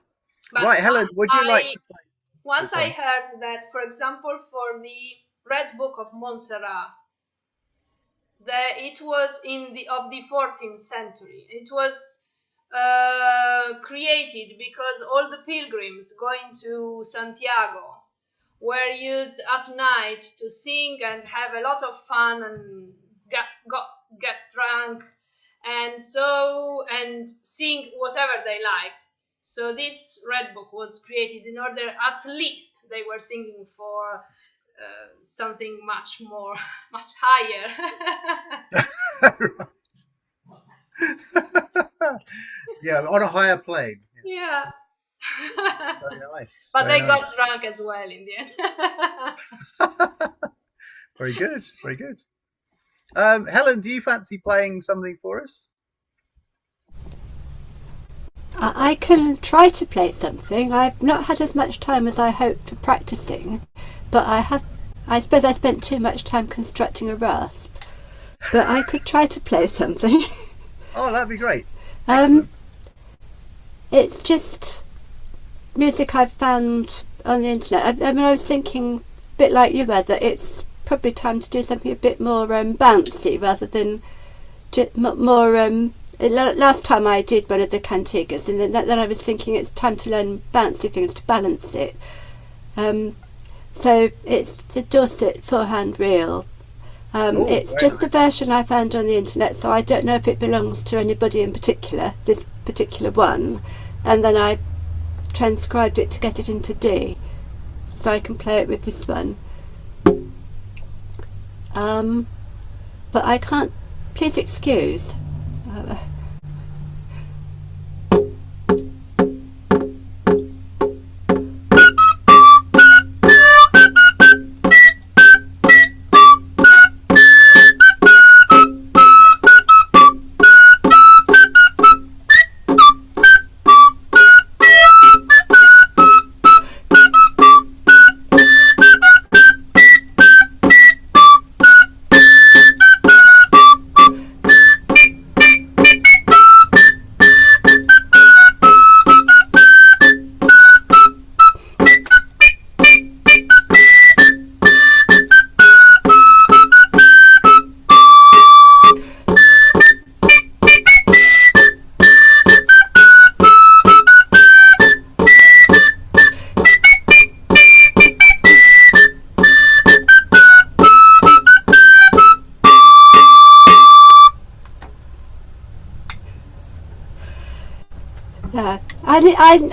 But Right, Helen, would you like to play? Once I heard that, for example, for the Red Book of Montserrat, it was of the 14th century. It was created because all the pilgrims going to Santiago were used at night to sing and have a lot of fun and get drunk and sing whatever they liked. So this Red Book was created in order, at least they were singing for something much higher. Yeah, on a higher plane. Yeah. Very nice. But very they nice. got drunk as well in the end. Very good, very good. Helen, do you fancy playing something for us? I can try to play something. I've not had as much time as I hoped for practicing, but I suppose I spent too much time constructing a rasp. But I could try to play something. Oh, that'd be great. It's just music I've found on the internet. I mean, I was thinking, a bit like you were, that it's probably time to do something a bit more bouncy rather than more. Last time I did one of the cantigas, and then I was thinking it's time to learn bouncy things to balance it. So it's the Dorset four-hand reel. It's just a version I found on the internet, so I don't know if it belongs to anybody in particular, this particular one. And then I transcribed it to get it into D, so I can play it with this one. But I can't, please excuse.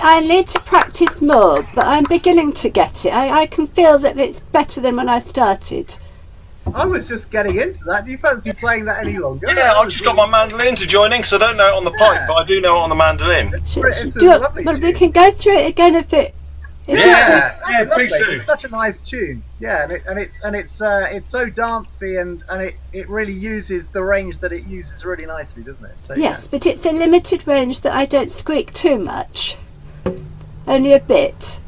I need to practice more, but I'm beginning to get it. I can feel that it's better than when I started. I was just getting into that. Do you fancy playing that any longer? Yeah, I've just got my mandolin to join in because I don't know it on the pipe, but I do know it on the mandolin. It's a lovely well, tune. we can go through it again if it. Yeah, lovely. please do. It's such a nice tune. Yeah, and it's so dancey and it really uses the range that it uses really nicely, doesn't it? So, Yes, but it's a limited range that I don't squeak too much. Only a bit.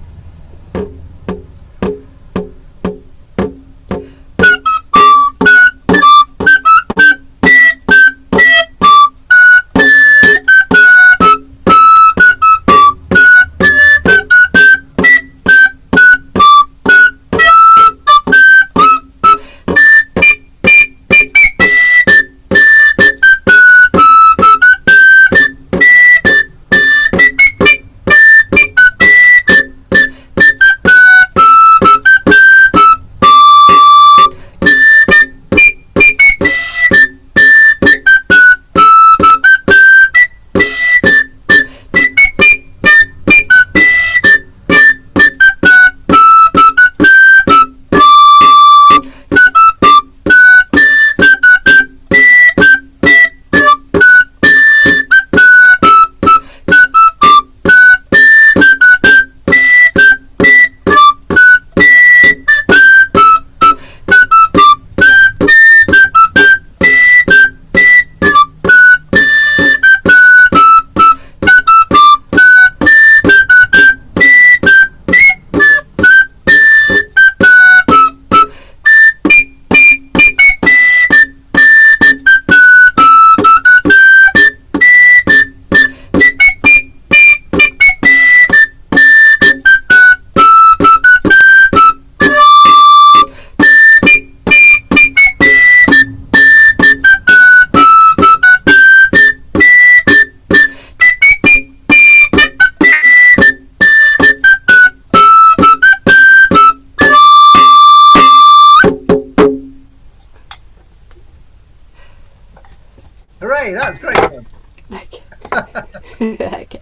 Okay.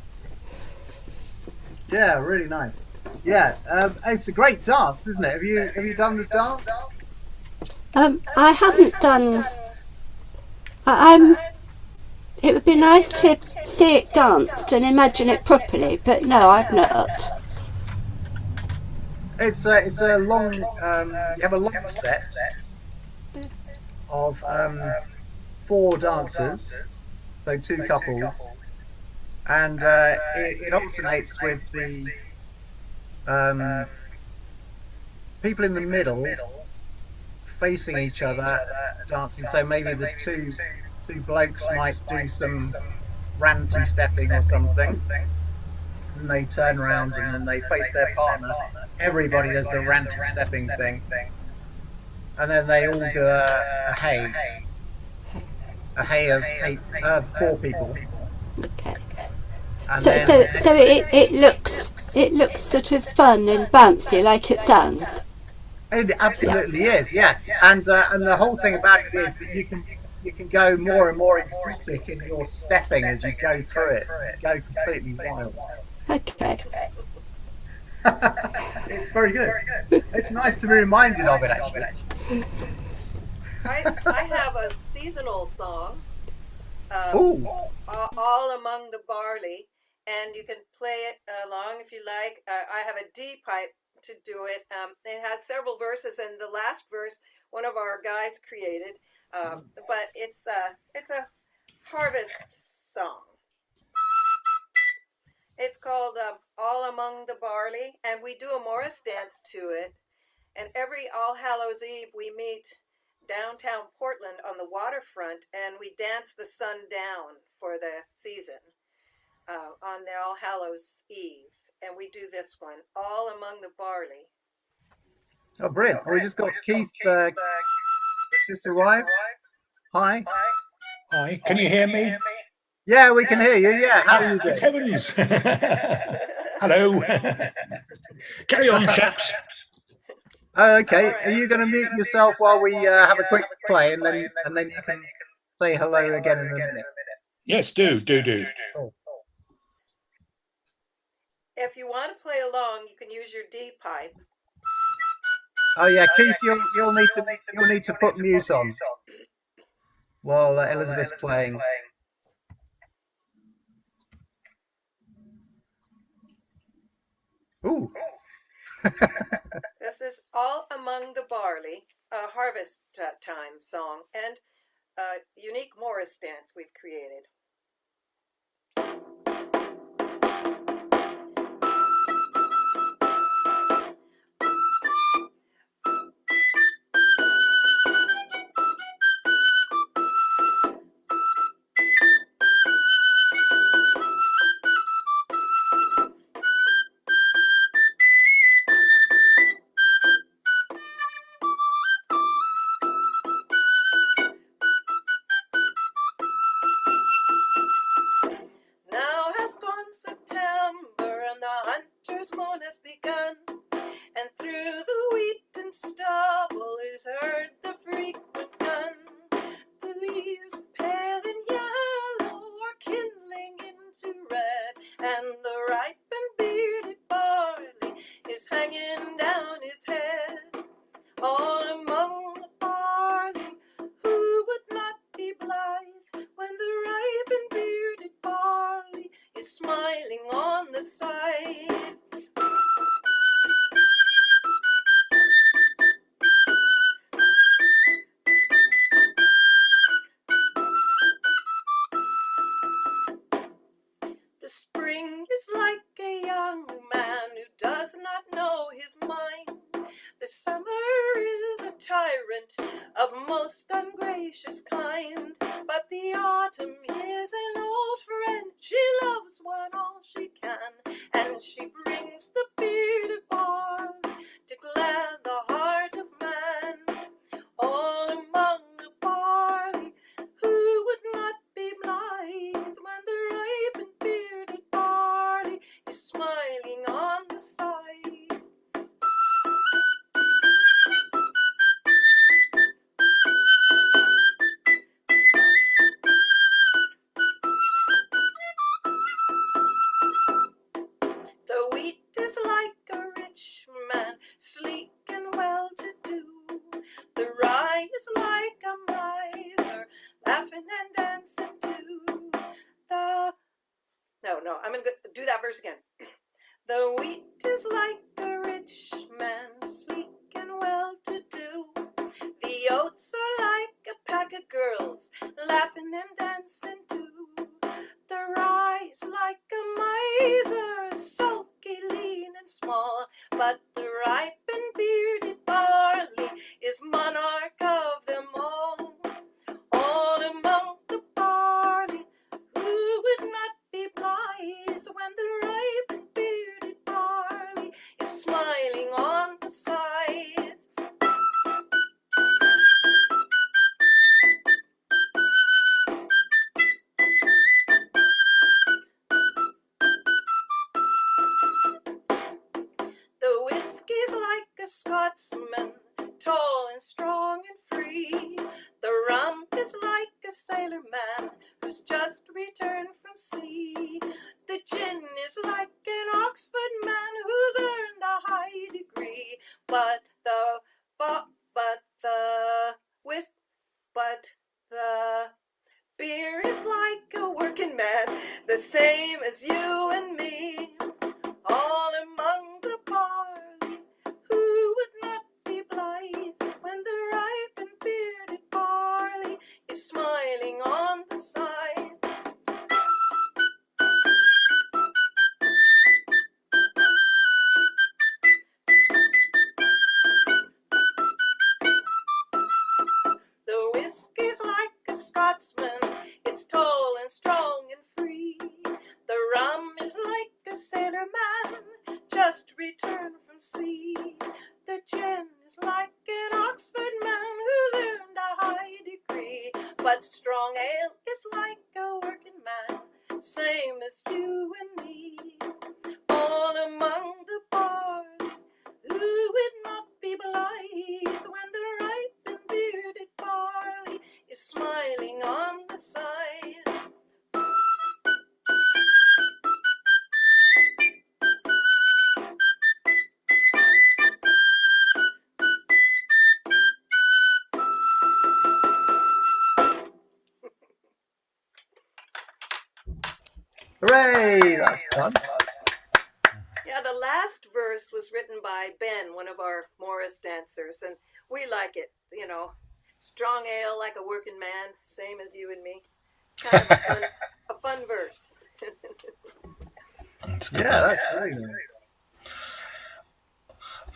Yeah, really nice. Yeah, it's a great dance, isn't it? Have you done the dance? I haven't done. I'm. It would be nice to see it danced and imagine it properly, but no, I've not. It's a long. You have a long set of 4 dancers, so 2 couples, and it alternates with the um, people in the middle facing each other dancing. So maybe the two blokes might do some ranty stepping or something, and they turn around and then they face their partner. Everybody does the ranty stepping thing, and then they all do a hay of 4 people. Okay. And So, then so it looks sort of fun and bouncy, like it sounds. it absolutely is, yeah. And the whole thing about it is that you can go more and more exotic in your stepping as you go through it. You go completely wild. Okay. It's very good. It's nice to be reminded of it, actually. I have a seasonal song. All Among the Barley, and you can play it along if you like. I have a D pipe to do it. It has several verses, and the last verse one of our guys created, but it's a harvest song. It's called All Among the Barley, and we do a Morris dance to it. And every All Hallows Eve we meet downtown Portland on the waterfront, and we dance the sun down for the season on the All Hallows Eve. And we do this one, All Among the Barley. Oh, brilliant. We just got Keith just arrived. Hi. Hi, can you hear me? Yeah, we can hear you. Yeah, how are you doing? Heavens. Hello. Carry on, chaps. Oh, okay. Are you going to mute yourself while we have a quick play, and then you can say hello again in a minute? Yes, do. Cool. If you want to play along, you can use your D pipe. Oh yeah, Keith, you'll need to put mute on while Elizabeth's playing. Ooh. This is All Among the Barley, a harvest time song, and a unique Morris dance we've created. Now has gone September, and the hunter's moon has begun, and through the wheat and stubble is heard the frequent gun. The leaves pale and yellow are kindling into red, and the ripe and bearded barley is hanging down his head. All among the barley, who would not be blithe when the ripe and bearded barley is smiling on the side? The spring is like a young man who does not know his mind. The summer is a tyrant of most ungracious kind, but the autumn is an old friend. She loves one all she can, and she brings the bearded barley to glad the heart of man. All among the barley, who would not be blithe when the ripe and bearded barley is smiling on the scythe? no, I'm going to do that verse again. The wheat is like a rich man, sleek and well-to-do. The oats are like a pack of girls, laughing and dancing too. The rye is like a miser, sulky, lean and small, but the ripe and bearded barley is monarch of them all. All among the barley, who would not be blithe when the ripe and bearded barley is smiling on the scythe? The whiskey's like a Scotsman, tall and strong and free. The rum is like a sailor man who's just returned from sea. The gin is like an Oxford man who's earned a high degree. But the beer is like a working man, the same as you and me. All among the barley, who would not be blithe when the ripe and bearded barley is smiling on the scythe? The whiskey's like a Scotsman, it's tall and strong and free. The rum is like a sailor man, just returned from sea. The gin is like an Oxford man who's earned a high degree. But strong ale is like a working man, same as you and me. All among the barley, who would not be blithe when the ripe and bearded barley is smiling on the scythe? Hooray! That's fun. Yeah, the last verse was written by Ben, one of our Morris dancers, and we like it. You know, strong ale like a working man, same as you and me. Kind of a fun verse. That's good. Yeah, that's very nice.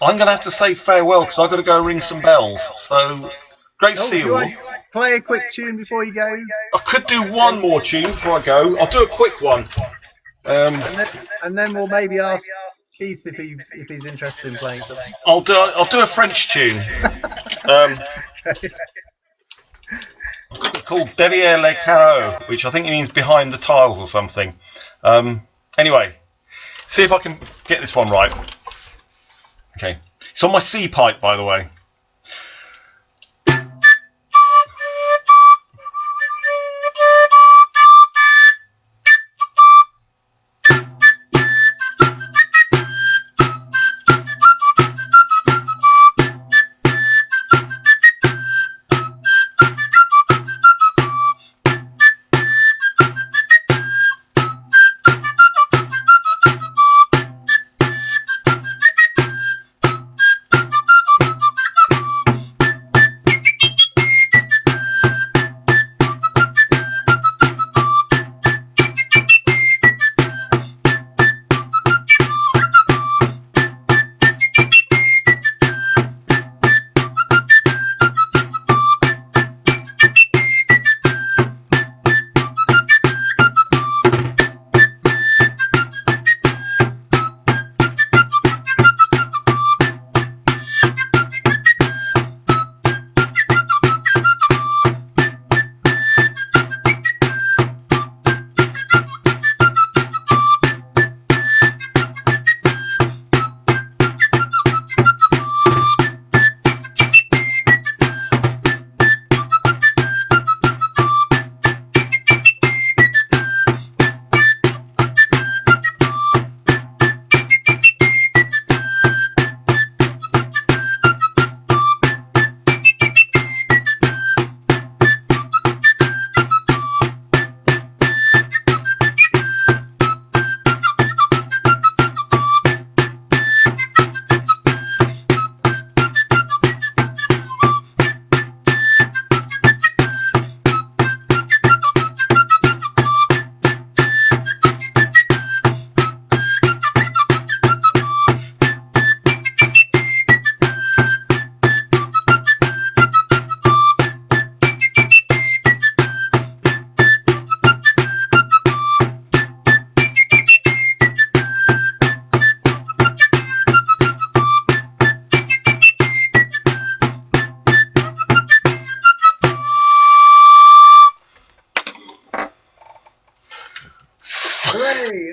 I'm going to have to say farewell because I've got to go ring some bells. So great to see you all. Play a quick tune before you go. I could do one more tune before I go. I'll do a quick one. And then we'll maybe ask Keith if he's interested in playing something. I'll do a French tune. I've got it called Derrière les carreaux, which I think means behind the tiles or something. Anyway, see if I can get this one right. Okay, it's on my C pipe, by the way.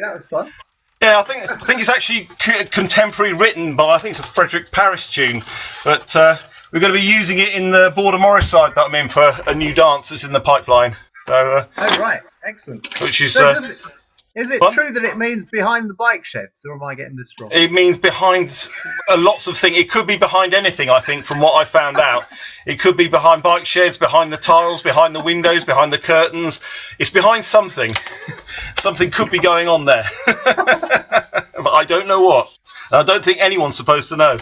that was fun. Yeah, I think it's actually contemporary written by, I think it's a Frederick Paris tune, but we're going to be using it in the Border Morris side that I'm in for a new dance that's in the pipeline. So, oh right, excellent. Which is so is it fun? True that it means behind the bike sheds, or am I getting this wrong? It means behind lots of things. It could be behind anything, I think, from what I found out. It could be behind bike sheds, behind the tiles, behind the windows, behind the curtains. It's behind something. Something could be going on there. But I don't know what. I don't think anyone's supposed to know.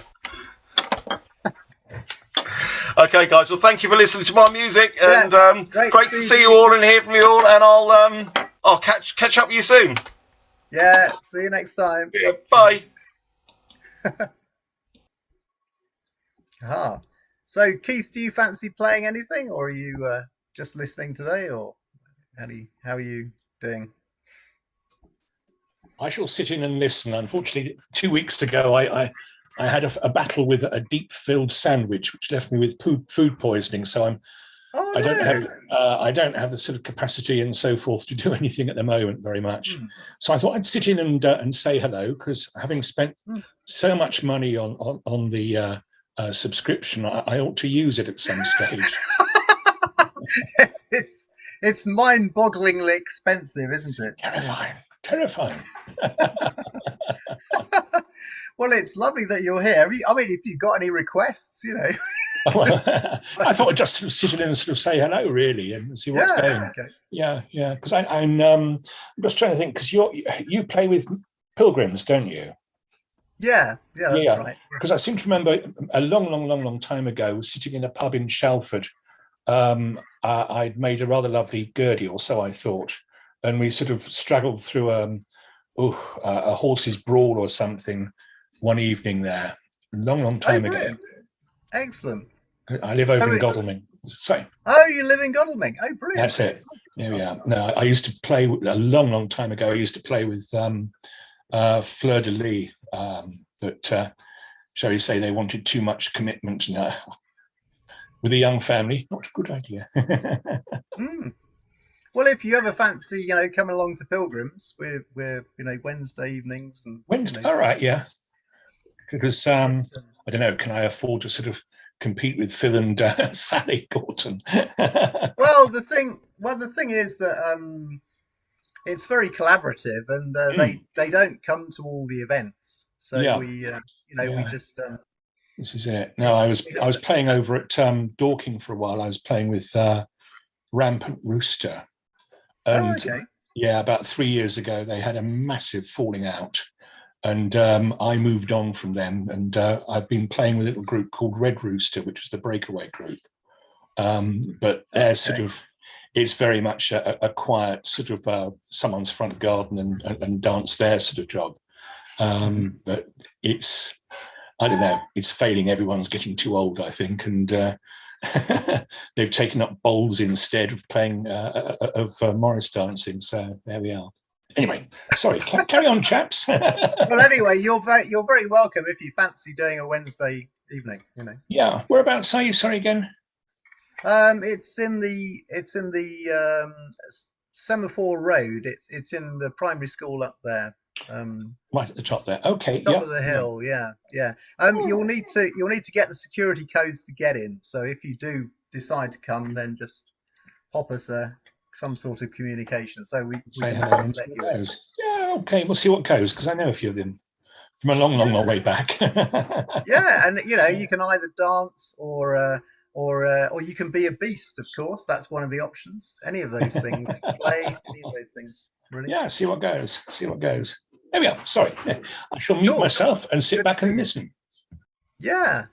Okay, guys. Well, thank you for listening to my music, and great to see you all and hear from you all. And I'll catch up with you soon. Yeah. See you next time. Yeah, bye. So, Keith, do you fancy playing anything, or are you just listening today, or how are you doing? I shall sit in and listen. Unfortunately, 2 weeks ago, I had a battle with a deep-filled sandwich, which left me with food poisoning. So I don't have the sort of capacity and so forth to do anything at the moment very much. So I thought I'd sit in and say hello, because having spent so much money on the subscription, I ought to use it at some stage. It's mind-bogglingly expensive, isn't it? Terrifying. Well, it's lovely that you're here. I mean, if you've got any requests, you know. I thought I'd just sort of sit in and sort of say hello, really, and see what's going. Okay. Yeah. Because I'm just trying to think, because you play with pilgrims, don't you? Yeah, that's right. Because I seem to remember a long time ago, sitting in a pub in Shalford, I'd made a rather lovely Gurdie, or so I thought, and we sort of struggled through a horse's brawl or something one evening there, long time ago. Excellent. I live over in Godalming. Sorry. Oh, you live in Godalming. Oh, brilliant. That's it. There we are. No, I used to play a long time ago. I used to play with Fleur de Lis, but shall we say they wanted too much commitment with a young family. Not a good idea. Well, if you ever fancy, coming along to Pilgrims, we're Wednesday evenings and Wednesday. All right, yeah. Because I don't know, can I afford to sort of compete with Phil and Sally Gorton? Well, the thing is that it's very collaborative, and they don't come to all the events, so we just. This is it. No, I was playing over at Dorking for a while. I was playing with Rampant Rooster, and about 3 years ago they had a massive falling out. And I moved on from them, and I've been playing with a little group called Red Rooster, which was the breakaway group. But they're sort of, it's very much a quiet sort of someone's front garden and dance their sort of job. But it's, I don't know, it's failing. Everyone's getting too old, I think, and they've taken up bowls instead of playing of Morris dancing. So there we are. Anyway, sorry. Carry on, chaps. Well, anyway, you're very welcome if you fancy doing a Wednesday evening. Yeah. Whereabouts are you? Sorry again. It's in the Semaphore Road. It's in the primary school up there. Right at the top there. Okay. Top of the hill. Yeah. You'll need to get the security codes to get in. So if you do decide to come, then just pop us some sort of communication, so we say hello and see what goes. Yeah, okay, we'll see what goes, because I know a few of them from a long way back. Yeah, and you can either dance or you can be a beast, of course. That's one of the options. Any of those things. Play any of those things. Really. Yeah, see what goes. There we are. Sorry. I shall mute myself and sit back and listen. Yeah.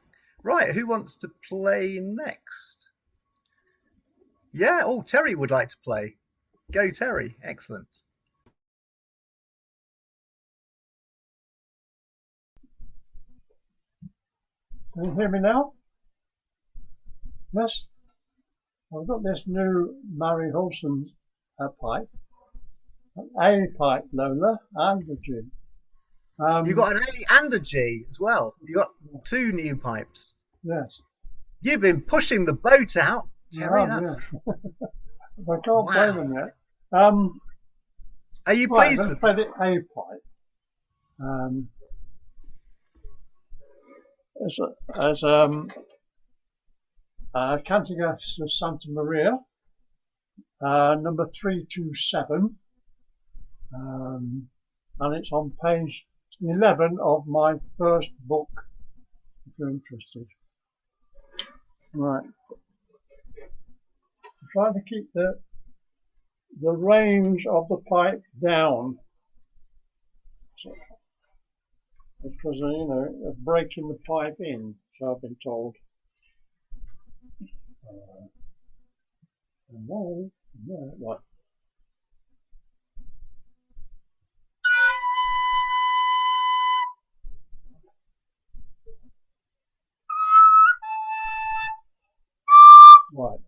Right, who wants to play next? Yeah, Terry would like to play. Go, Terry. Excellent. Can you hear me now? Yes? I've got this new Murray Holson pipe. An A pipe, Lola, and a G. You got an A and a G as well. You got two new pipes. Yes. You've been pushing the boat out. Terry, I can't blame him yet. Are you Right, pleased let's with play it? the A pipe. As Cantigas of Santa Maria, number 327, and it's on page 11 of my first book, if you're interested. Right. I'm trying to keep the range of the pipe down. So, because, you know, of breaking the pipe in, so I've been told. No, right. Right.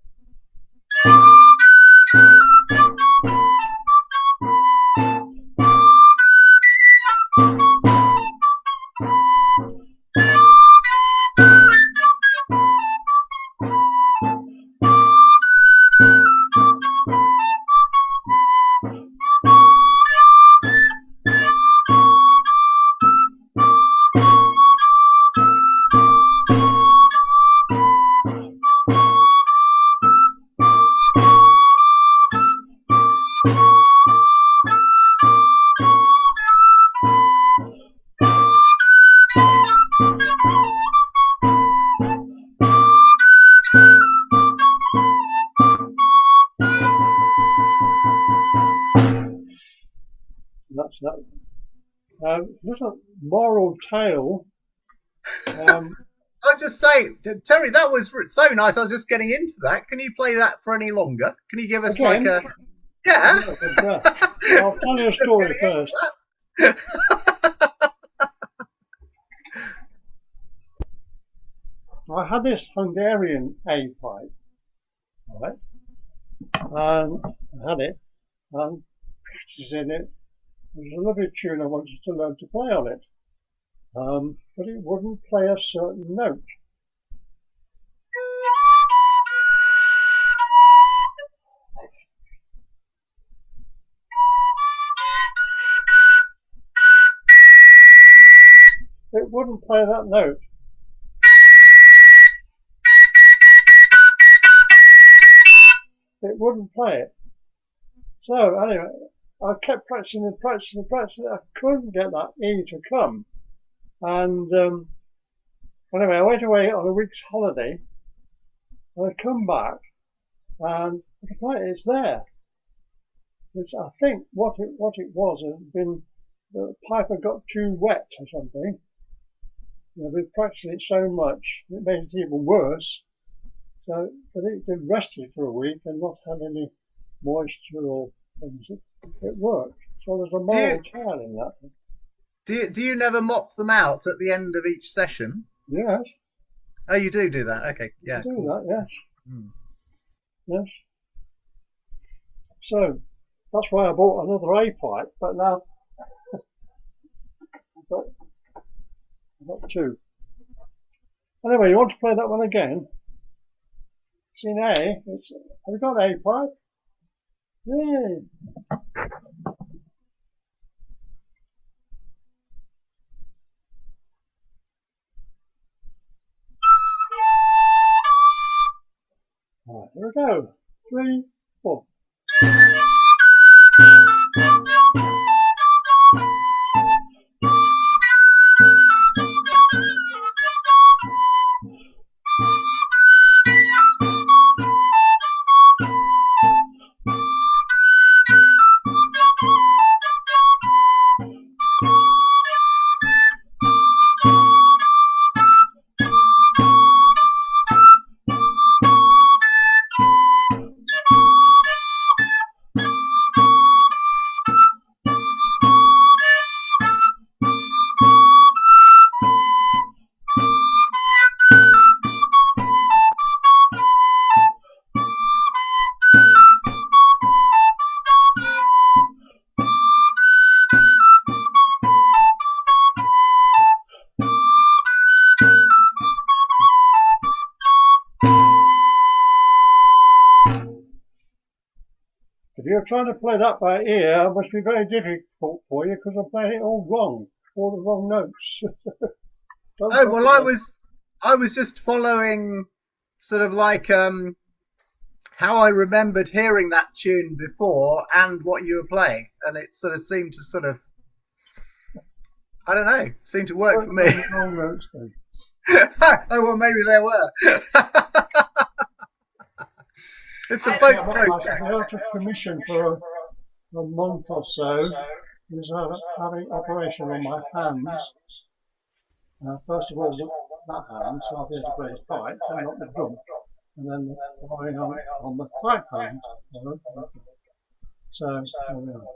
That's that. Little moral tale. I'll just say, Terry, that was so nice. I was just getting into that. Can you play that for any longer? Can you give us Again? like a... Yeah. I'll tell you a story first. I had this Hungarian A pipe, right? And I had it, and practicing it. There was a lovely tune I wanted to learn to play on it, but it wouldn't play a certain note. It wouldn't play that note. It wouldn't play it. So anyway, I kept practicing and practicing and practicing. I couldn't get that E to come. And anyway, I went away on a week's holiday. And I come back, and it's there. Which I think what it was had been the pipe had got too wet or something. You know, we've practiced it so much, it made it even worse. So, but it rested for a week and not had any moisture or things. It worked. So there's a moral tale in that. Do you never mop them out at the end of each session? Yes. Oh, you do that. Okay, yeah. I do that. Yes. Mm. Yes. So that's why I bought another A pipe, but now I've got two. Anyway, you want to play that one again? It's in A. Have you got A pipe? Yay! Right, here we go. 3, 4. trying to play that by ear must be very difficult for you because I'm playing it all wrong, all the wrong notes. Oh well, I was just following sort of like how I remembered hearing that tune before and what you were playing, and it sort of seemed to sort of, I don't know, seemed to work for me. Wrong notes then. Oh well, maybe there were. It's a boat process. I out of commission for a month or so. Was having operation on my hands. First of all, that hand, so I'll be able to play the pipe, and not the drum, and then the wiring on the pipe hand. So there we are.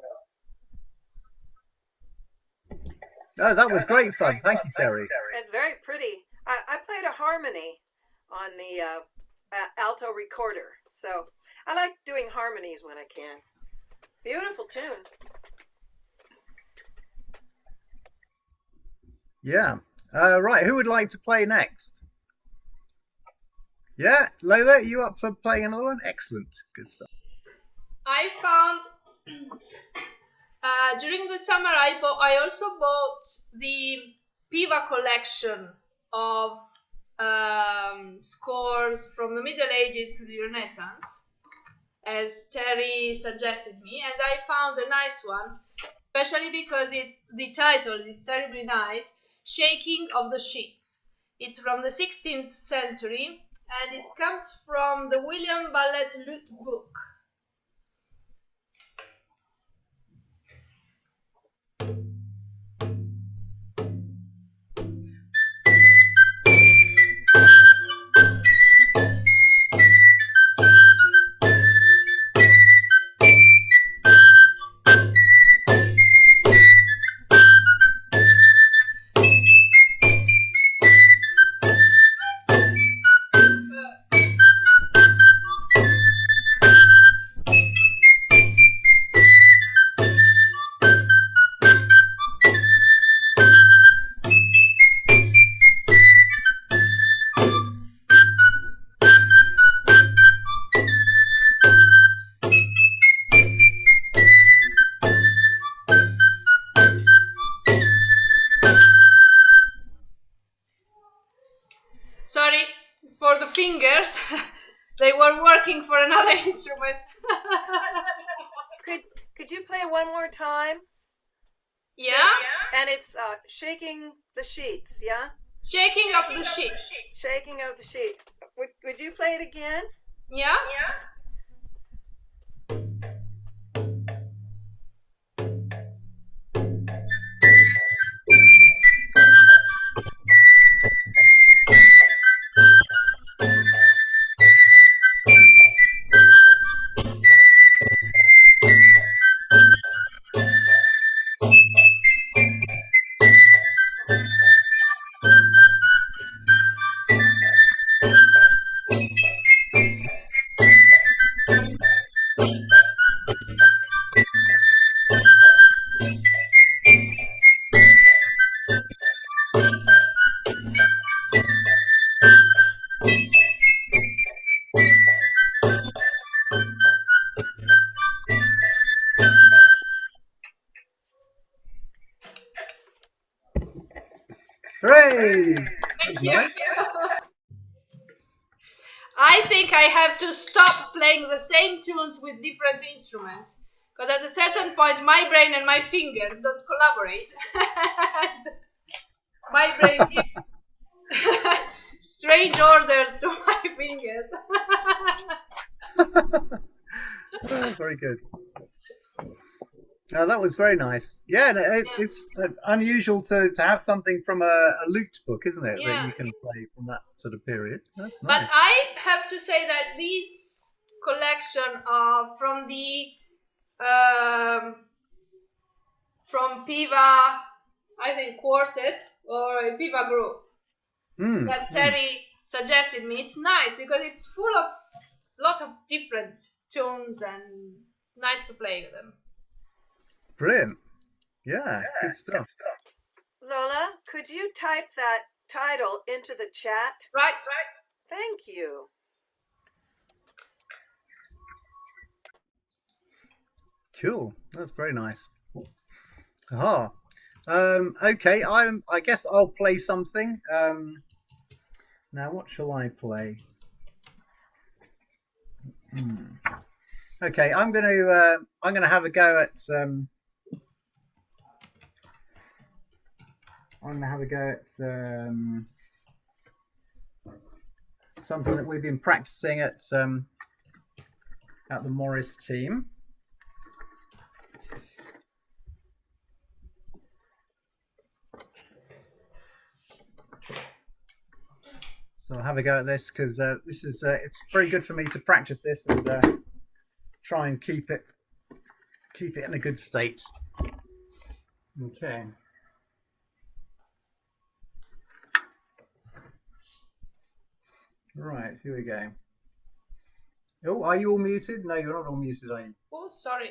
Oh, that was great fun. Thank you, Terry. It's very pretty. I played a harmony on the alto recorder, so I like doing harmonies when I can. Beautiful tune. Yeah. Right, who would like to play next? Yeah, Lola, you up for playing another one? Excellent. Good stuff. I found during the summer I also bought the Piva collection of scores from the Middle Ages to the Renaissance, as Terry suggested me, and I found a nice one, especially because the title is terribly nice, Shaking of the Sheets. It's from the 16th century, and it comes from the William Ballet Lute book. Sorry for the fingers. They were working for another instrument. Could you play one more time? Yeah? And it's shaking the sheets, yeah? Shaking of the sheet. Shaking of the sheet. Would you play it again? Yeah? Hooray! Nice. I think I have to stop playing the same tunes with different instruments, because at a certain point my brain and my fingers don't collaborate. My brain gives strange orders to my fingers. Oh, very good. That was very nice. Yeah, it's unusual to have something from a lute book, isn't it? Yeah. That you can play from that sort of period. That's nice. But I have to say that this collection from the from Piva, I think quartet or Piva group that Terry suggested me, it's nice because it's full of lots of different tunes and it's nice to play them. Brilliant. Yeah, good stuff. Lola, could you type that title into the chat? Right. Thank you. Cool. That's very nice. Ah. Okay. I guess I'll play something. Now, what shall I play? Okay, I'm gonna have a go at something that we've been practicing at the Morris team. So I'll have a go at this because this is it's very good for me to practice this and try and keep it in a good state. Okay. Right, here we go. Oh, are you all muted? No, you're not all muted, are you? Oh, sorry.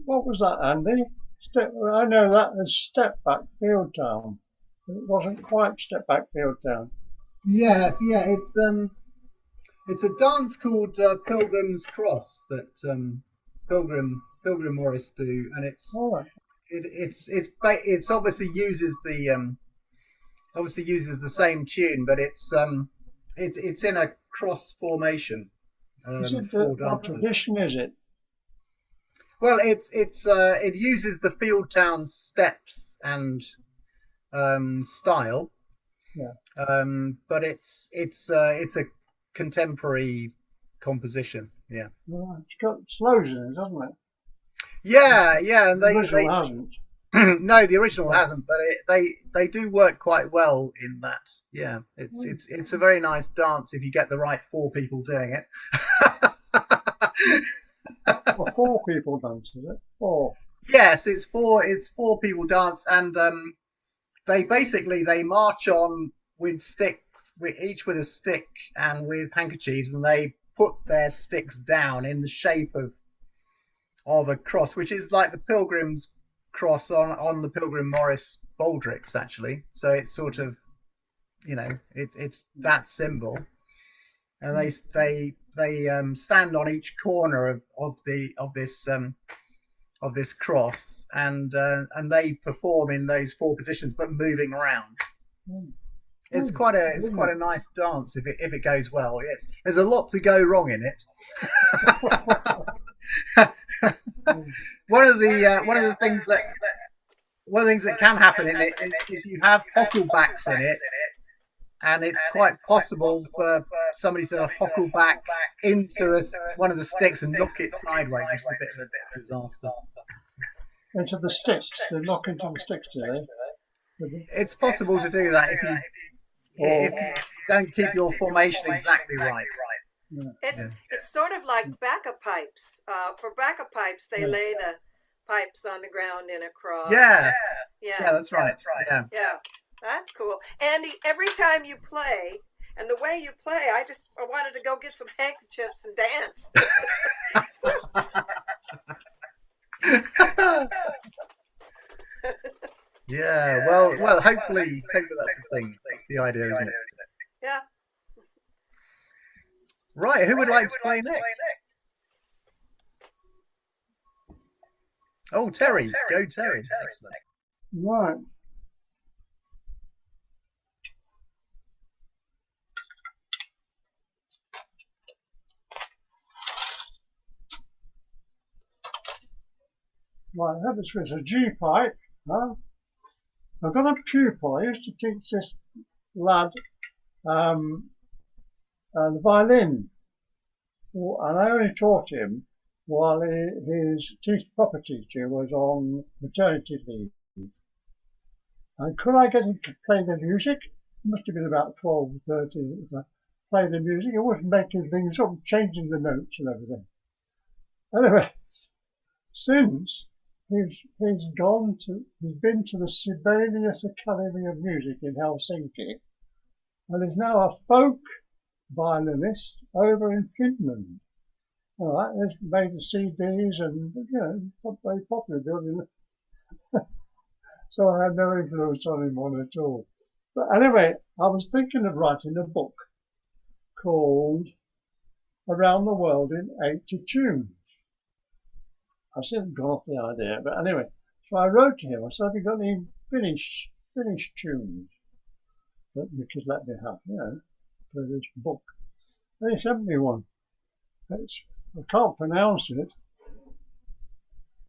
What was that, Andy? I know that as Step Back Field Town. It wasn't quite Step Back Field Town. Yes, yeah, it's a dance called Pilgrim's Cross that Pilgrim Morris do, and it's obviously uses the same tune, but it's in a cross formation. What tradition is it? Well, it uses the field town steps and style. Yeah. But it's a contemporary composition. Yeah. Well, it's got slows in it, hasn't it? Yeah, and the original hasn't. No, the original hasn't, but they do work quite well in that. Yeah, it's a very nice dance if you get the right 4 people doing it. Well, 4 people dance, is it? 4. Yes, it's 4 people dance, and they march on with sticks, each with a stick and with handkerchiefs, and they put their sticks down in the shape of a cross, which is like the Pilgrim's cross on the Pilgrim Morris baldricks, actually. So it's sort of, it's that symbol, and they stand on each corner of this cross, and they perform in those 4 positions, but moving around. It's quite a nice dance if it goes well. Yes, there's a lot to go wrong in it. One of the things that can happen in it is you have hocklebacks in it, and it's quite possible for somebody to hockle back into one of the sticks and knock it sideways, which is a bit of a disaster. Into the sticks? They knock into the sticks, do they? It's possible to do that if you don't keep your formation exactly right. It's sort of like backup pipes. For backup pipes, they lay the pipes on the ground in a cross. Yeah, that's right. Yeah, that's cool. Andy, every time you play, and the way you play, I wanted to go get some handkerchiefs and dance. Yeah, well, hopefully that's the thing. That's the idea, isn't it? Yeah. Right, who would like to play next? Oh, Terry. Go, Terry. Excellent. Right. Right, I have this with a G pipe. Huh? I've got a pupil. I used to teach this lad the violin, and I only taught him while his proper teacher was on maternity leave. And could I get him to play the music? It must have been about 12, 13. Play the music. It wasn't making things up, changing the notes and everything. Anyway, since he's been to the Sibelius Academy of Music in Helsinki, and is now a folk violinist over in Finland. All right, he's made the CDs and very popular building. So I had no influence on him at all. But anyway, I was thinking of writing a book called Around the World in 80 Tunes. I've since gone off the idea, but anyway, so I wrote to him. I said, have you got any Finnish tunes that you could let me have, for this book? And he sent me one. I can't pronounce it.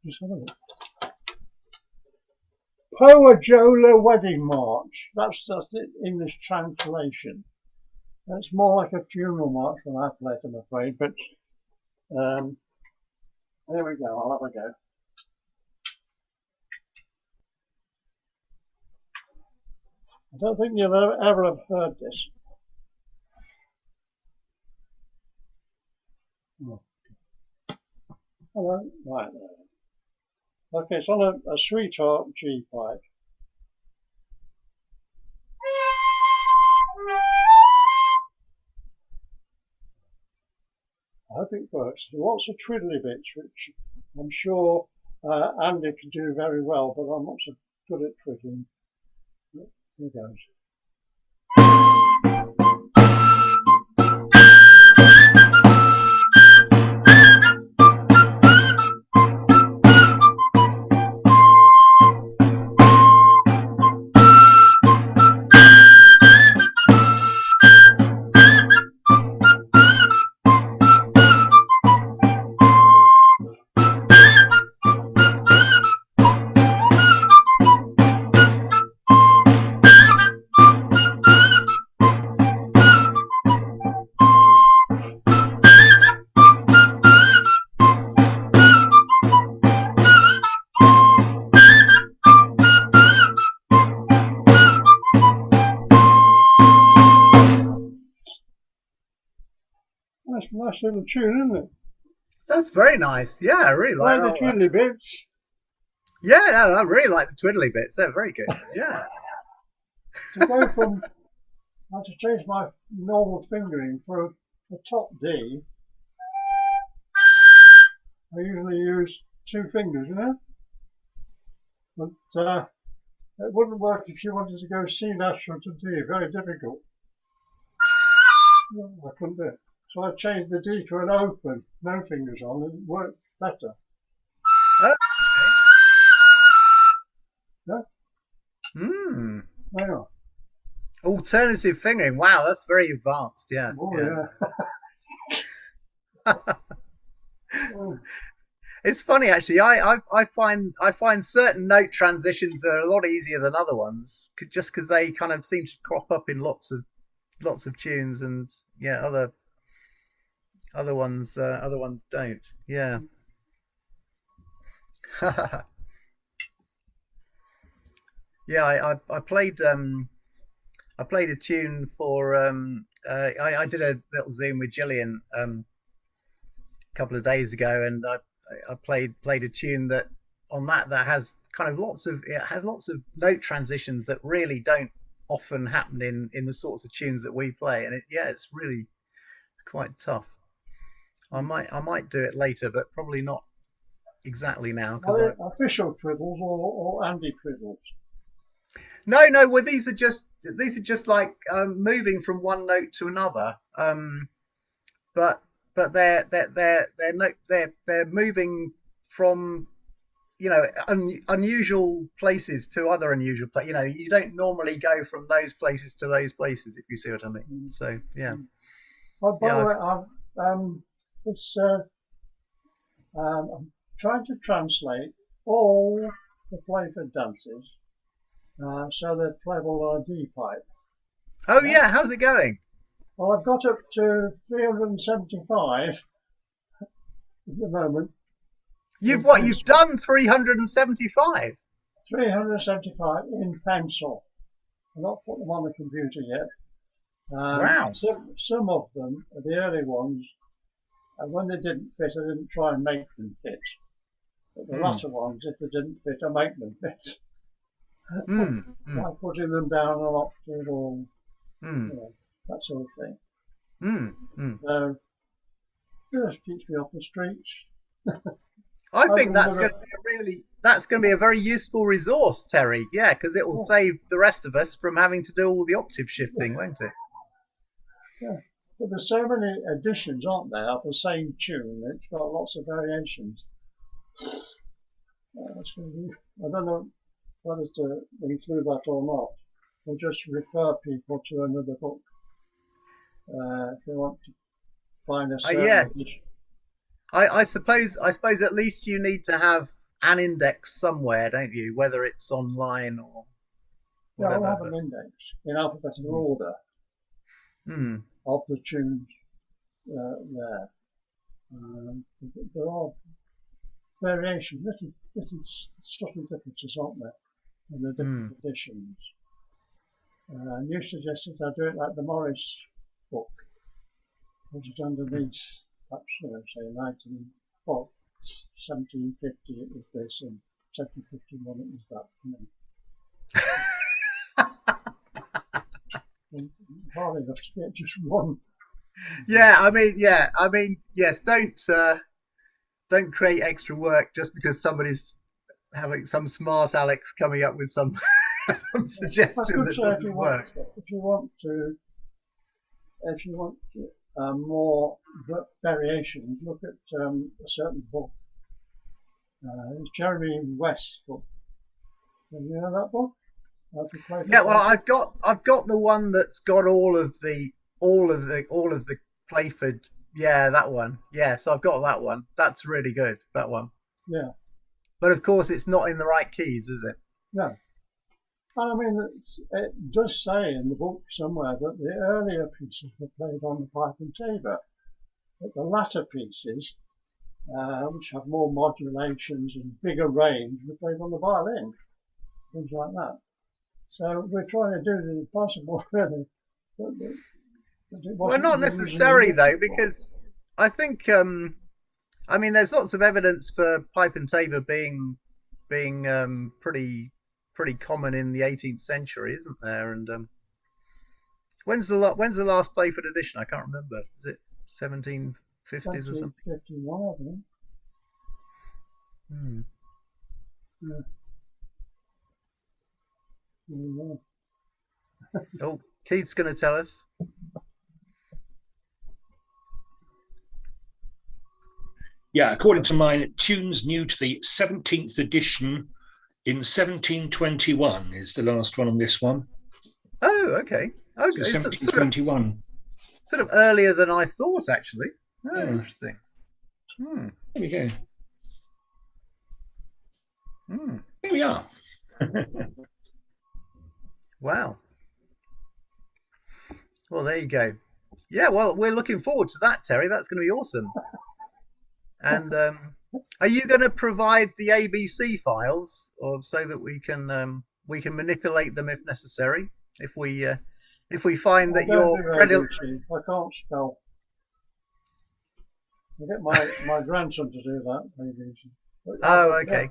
Just have a look. Poajola Wedding March. That's the English translation. It's more like a funeral march than I play it, I'm afraid, but there we go, I'll have a go. I don't think you'll ever have heard this. Oh. Hello, right there. Okay, it's on a sweetheart G pipe. I hope it works. Lots of twiddly bits, which I'm sure Andy can do very well, but I'm not so good at twiddling. Here goes. nice little tune, isn't it? That's very nice. Yeah, I really like the that. twiddly bits. Yeah, no, I really like the twiddly bits. They're very good. Yeah. To go from, I had to change my normal fingering for a top D. I usually use 2 fingers, you know. But it wouldn't work if you wanted to go C natural to D. Very difficult. No, I couldn't do it. So I changed the D to an open, no fingers on, and it worked better. Okay. Yeah. Hmm. Yeah. Alternative fingering. Wow, that's very advanced. Yeah. Oh, yeah. It's funny actually. I find certain note transitions are a lot easier than other ones, just because they kind of seem to crop up in lots of tunes, and yeah, other ones don't. Yeah. Yeah, I played a tune for I did a little Zoom with Gillian a couple of days ago, and I played a tune that has kind of lots of note transitions that really don't often happen in the sorts of tunes that we play, and it's quite tough. I might do it later, but probably not exactly now. Official twiddles or Andy twiddles? No. Well, these are just like moving from one note to another. But they're moving from unusual places to other unusual places. You don't normally go from those places to those places, if you see what I mean. So yeah. Oh, by the way, I'm trying to translate all the Playford dances so they're playable on a D pipe. Oh yeah, how's it going? Well, I've got up to 375 at the moment. You've done 375? 375 in pencil. I've not put them on the computer yet. Wow. Some of them, the early ones, when they didn't fit, I didn't try and make them fit. But the latter ones, if they didn't fit, I make them fit. By putting them down an octave or that sort of thing. So it just keeps me off the streets. I think that's going to be a very useful resource, Terry. Yeah, because it will save the rest of us from having to do all the octave shifting, won't it? Yeah, but there's so many editions, aren't there, of the same tune? It's got lots of variations. I don't know whether to include that or not, or just refer people to another book if they want to find a certain edition. I suppose at least you need to have an index somewhere, don't you? Whether it's online or whatever. Yeah, I'll have an index in alphabetical order of the tunes there. There are variations, little subtle differences, aren't there, in the different editions. And you suggested I do it like the Morris book, which is underneath, perhaps, say 1750 it was this, and 1751 it was that. Hardly enough to get just one. Yeah, I mean, yes. Don't create extra work just because somebody's having some smart Alex coming up with some suggestion that doesn't work. If you want more variations, look at a certain book. It's Jeremy West's book. Have you heard that book? Yeah, well, I've got the one that's got all of the Playford. Yeah, that one. Yeah, so I've got that one. That's really good. That one. Yeah. But of course, it's not in the right keys, is it? No. I mean, it does say in the book somewhere that the earlier pieces were played on the pipe and tabor, but the latter pieces, which have more modulations and bigger range, were played on the violin, things like that. So we're trying to do the impossible, really. Well, not necessary though, because I think I mean there's lots of evidence for pipe and tabor being pretty common in the 18th century, isn't there? And when's the last Playford edition? I can't remember. Is it 1750s or something? 51, I think. Hmm. Yeah. Oh, Keith's going to tell us. Yeah, according to mine, tunes new to the 17th edition in 1721 is the last one on this one. Oh, okay. Okay. So 1721. Sort of earlier than I thought, actually. Oh, Yeah. interesting. Hmm. There we go. Hmm. Here we are. Wow. Well, there you go. Yeah, well, we're looking forward to that, Terry. That's going to be awesome. And are you going to provide the ABC files, or so that we can manipulate them if necessary? If we find that your I can't spell. I get my grandson to do that. ABC. Oh, okay.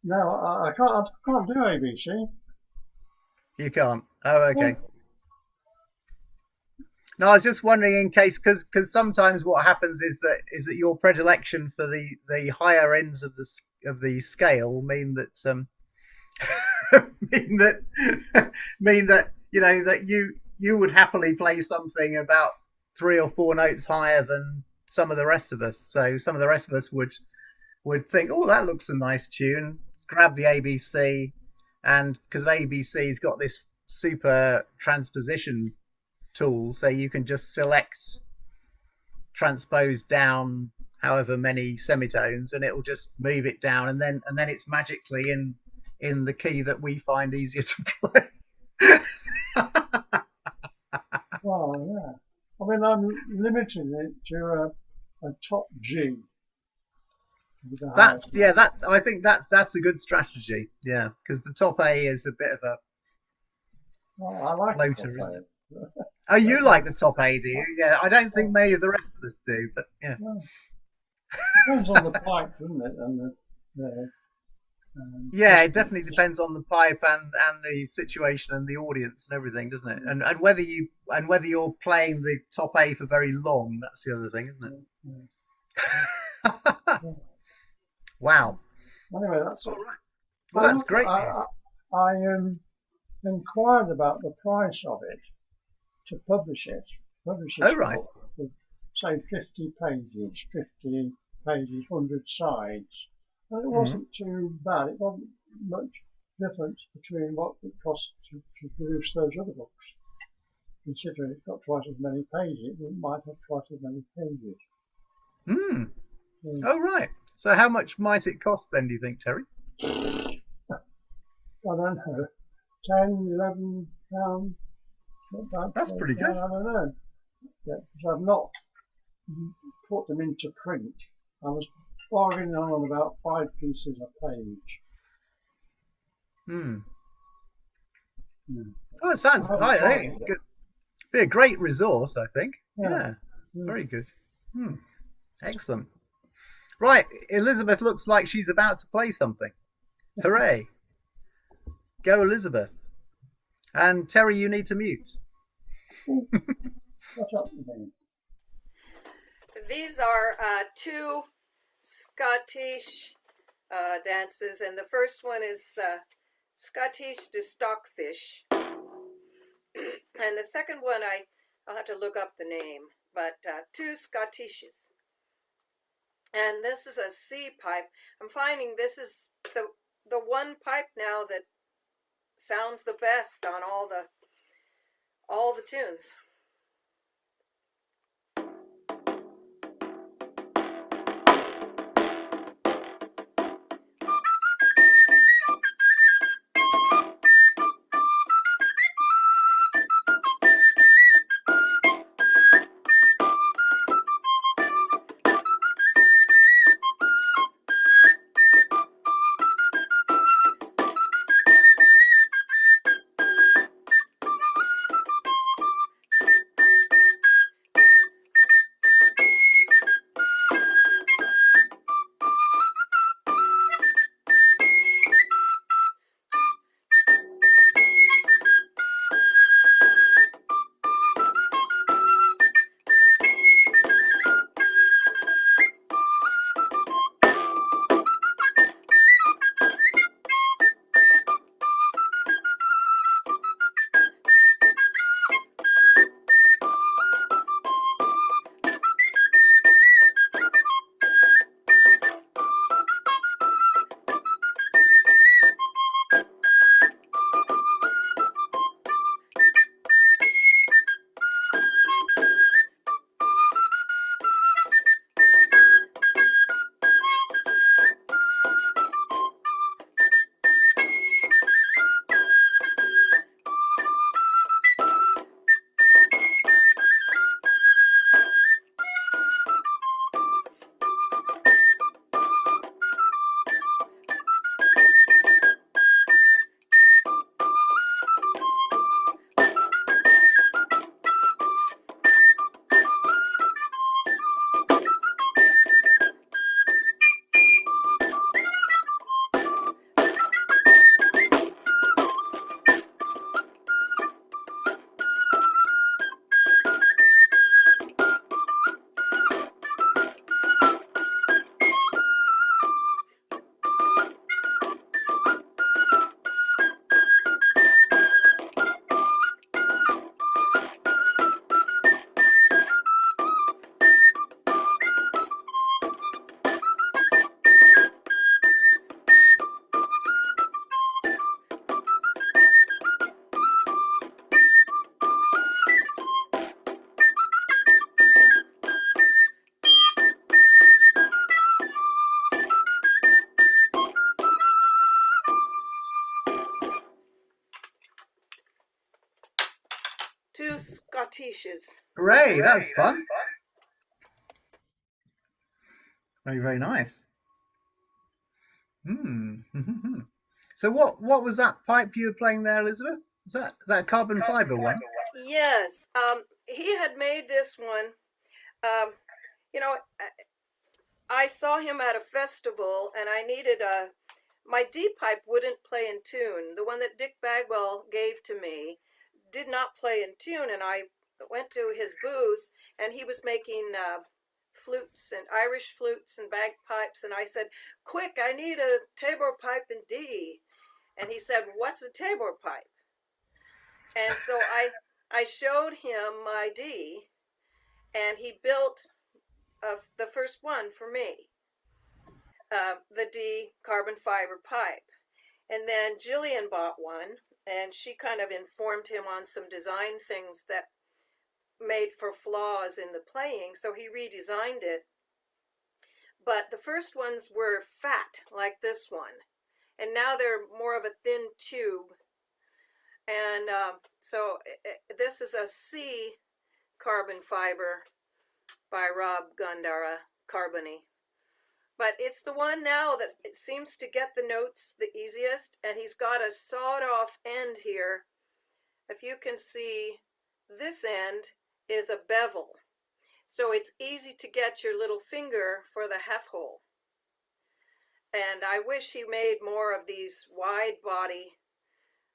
No, I can't do ABC. You can't. Oh, okay. No, I was just wondering in case, because sometimes what happens is that your predilection for the higher ends of the scale mean that mean that that you would happily play something about 3 or 4 notes higher than some of the rest of us. So some of the rest of us would think, oh, that looks a nice tune. Grab the ABC, and because ABC's got this super transposition tool, so you can just select transpose down however many semitones, and it will just move it down, and then it's magically in the key that we find easier to play. Well, yeah. I mean, I'm limiting it to a top G. I think that's a good strategy. Yeah, because the top A is a bit of a I like floater, isn't it? Oh, you like the top A, do you? Yeah, I don't think many of the rest of us do, but yeah. Depends on the pipe, doesn't it? And yeah, it definitely depends on the pipe and the situation and the audience and everything, doesn't it? And whether you're playing the top A for very long, that's the other thing, isn't it? Yeah. Wow. Anyway, that's all right. Well, that's great. I inquired about the price of it to publish it. Oh, right. With, say 50 pages, 100 sides. And it wasn't too bad. It wasn't much difference between what it cost to produce those other books. Considering it's got twice as many pages, it might have twice as many pages. Hmm. Oh, right. So how much might it cost then, do you think, Terry? I don't know. 10, 11 pounds. That's pretty good. I don't know. Yeah, because I've not put them into print. I was bargaining on about 5 pieces a page. Hmm. Oh, it sounds. I think it's good. Be a great resource, I think. Yeah. Very good. Excellent. Right, Elizabeth looks like she's about to play something. Hooray! Go, Elizabeth. And Terry, you need to mute. What's up with me? These are 2 Scottish dances, and the first one is Scottish de Stockfish, and the second one I'll have to look up the name, but 2 Scottishes. And this is a C pipe. I'm finding this is the one pipe now that sounds the best on all the tunes. tiges. Hooray, that's fun. Very, very nice. So what was that pipe you were playing there, Elizabeth? Is that a carbon fiber one? Yes. He had made this one. You know, I saw him at a festival, and I needed my D pipe wouldn't play in tune. The one that Dick Bagwell gave to me did not play in tune, and I went to his booth, and he was making flutes and Irish flutes and bagpipes, and I said, "Quick, I need a Tabor pipe in D." And he said, "What's a Tabor pipe?" And so I showed him my D, and he built the first one for me, the D carbon fiber pipe. And then Jillian bought one, and she kind of informed him on some design things that made for flaws in the playing, so he redesigned it. But the first ones were fat, like this one, and now they're more of a thin tube. And so this is a C carbon fiber by Rob Gandara Carbony. But it's the one now that it seems to get the notes the easiest, and he's got a sawed off end here. If you can see, this end is a bevel, so it's easy to get your little finger for the half hole. And I wish he made more of these wide body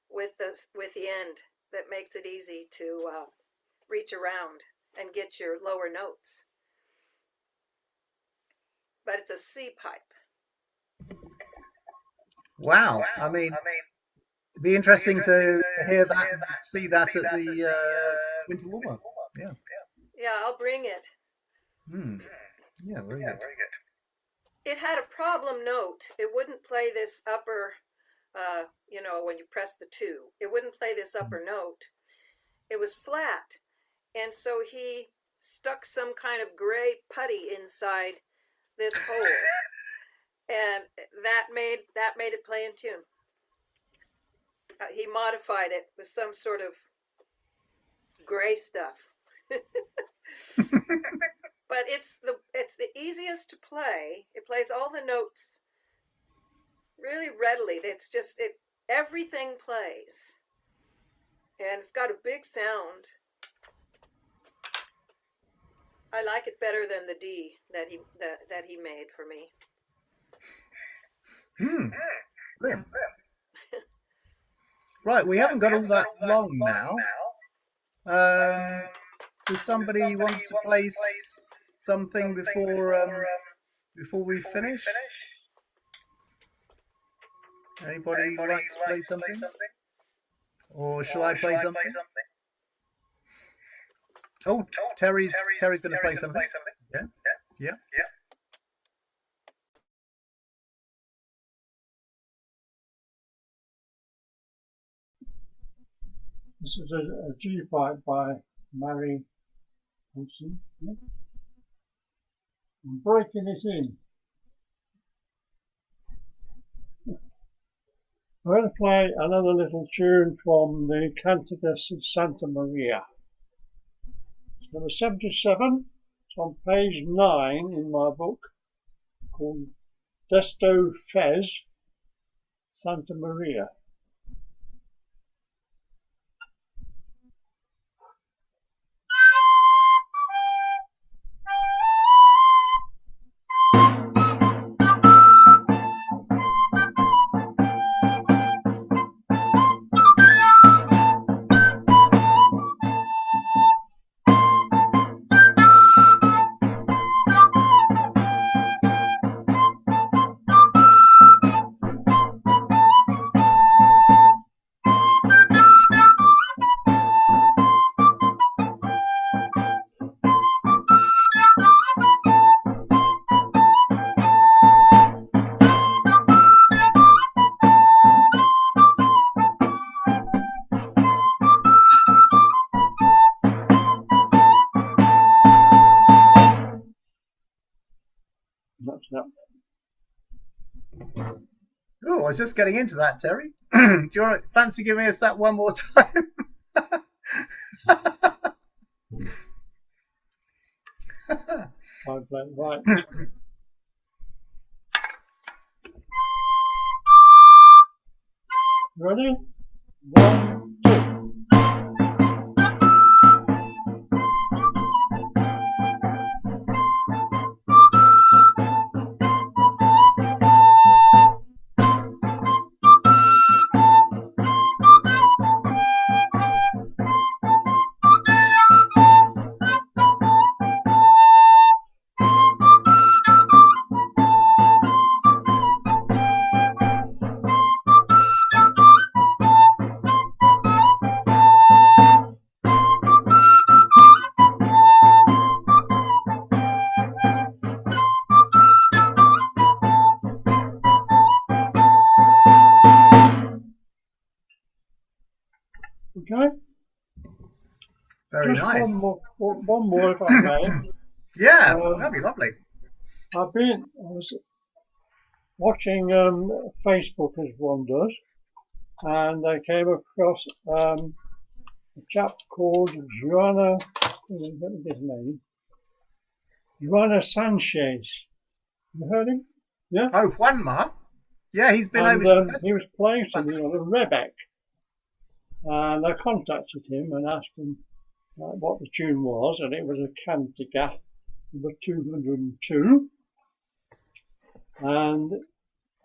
with the end that makes it easy to reach around and get your lower notes. But it's a C pipe. Wow. I mean, it'd be interesting to hear that, see that at the Winter Warmer. Yeah. Yeah, I'll bring it. Yeah, very good. It had a problem note. It wouldn't play this upper, you know, when you press the 2. It wouldn't play this upper note. It was flat. And so he stuck some kind of gray putty inside this hole. And that made it play in tune. He modified it with some sort of gray stuff. But it's the easiest to play. It plays all the notes really readily. It's just everything plays, and it's got a big sound. I like it better than the D that he made for me. Brilliant. Right, we haven't got all that long now. Does somebody want to play something before we finish? Anybody like to play something? Or shall I play something? Oh, Terry's going to play something. Yeah. This is a G pipe by Mary Wilson. I'm breaking it in. I'm going to play another little tune from the Canticus of Santa Maria. It's number 77. It's on page 9 in my book called Desto Fez Santa Maria. Oh, I was just getting into that, Terry. Do you fancy giving us that one more time? try and play it right. Ready? 1, 2. Okay. Very Just nice. one more, if I may. Yeah, that'd be lovely. I was watching Facebook as one does, and I came across a chap called Joanna. Let me get his name. Joanna Sanchez. You heard him? Yeah. Oh, Juanma. Yeah, he's been over to the festival. He was playing something on a rebec, and I contacted him and asked him what the tune was, and it was a cantiga number 202. And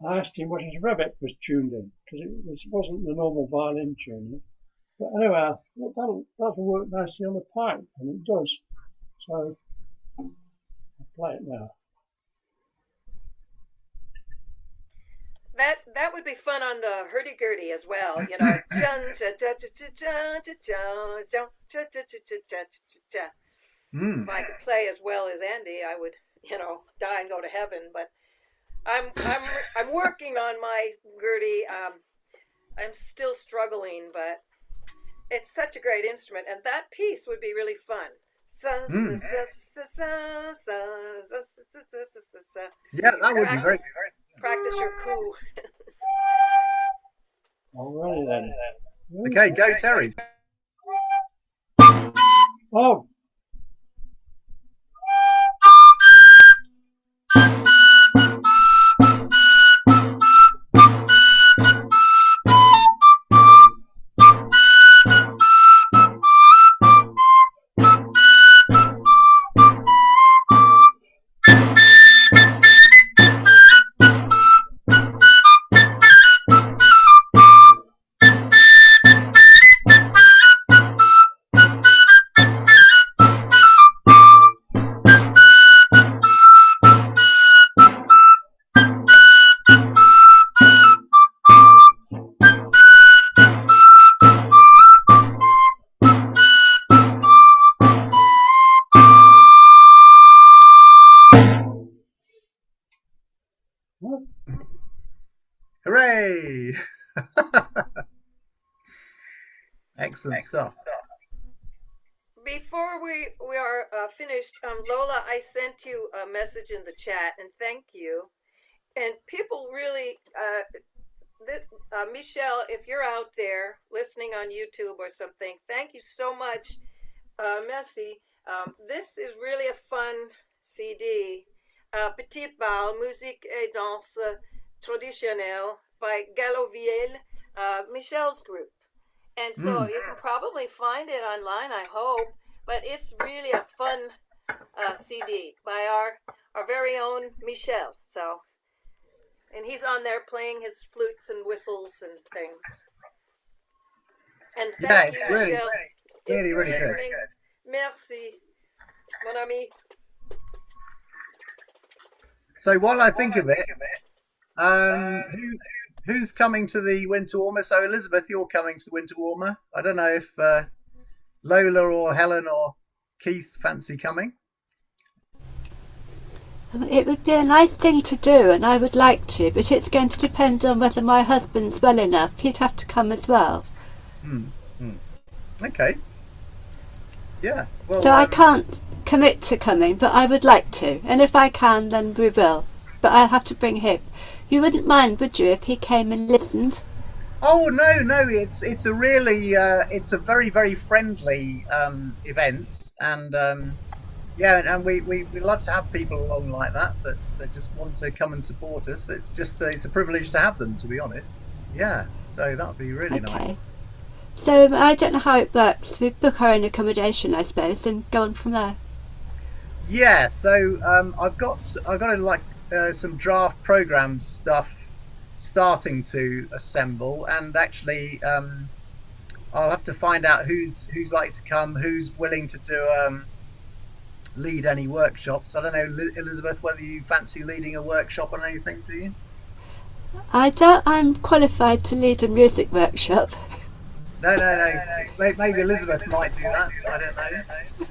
I asked him what his rebec was tuned in, because it wasn't the normal violin tuning. But anyway, that'll work nicely on the pipe, and it does. So I'll play it now. That would be fun on the hurdy-gurdy as well, you know. If I could play as well as Andy, I would, you know, die and go to heaven. But I'm working on my gurdy. I'm still struggling, but it's such a great instrument, and that piece would be really fun. Yeah, that would be very. Practice your coo. Alrighty then. Okay, go Terry. Oh. Hooray! Excellent stuff. Before we are finished, Lola, I sent you a message in the chat, and thank you. And people really, Michelle, if you're out there listening on YouTube or something, thank you so much. Merci. This is really a fun CD. Petit Bal, Musique et Danse Traditionnelle by Galloviel, Michelle's group. And so you can probably find it online, I hope. But it's really a fun CD by our very own Michel. So, and he's on there playing his flutes and whistles and things. And thank you, really, Michel. really good. Merci, mon ami. So while I think of it, who's coming to the Winter Warmer? So Elizabeth, you're coming to the Winter Warmer. I don't know if Lola or Helen or Keith fancy coming. It would be a nice thing to do, and I would like to, but it's going to depend on whether my husband's well enough. He'd have to come as well. Okay. Yeah. Well, so I can't commit to coming, but I would like to, and if I can, then we will. But I'll have to bring him. You wouldn't mind, would you, if he came and listened? Oh no! It's a really it's a very friendly event, and Yeah, and we love to have people along like that just want to come and support us. It's just it's a privilege to have them, to be honest. Yeah, so that would be really nice. So I don't know how it works. We book our own accommodation, I suppose, and go on from there. Yeah, so I've got some draft program stuff starting to assemble, and actually I'll have to find out who's like to come, who's willing to do lead any workshops. I don't know, Elizabeth, whether you fancy leading a workshop on anything, do you? I don't. I'm qualified to lead a music workshop. No. Maybe Elizabeth might do that. I don't know.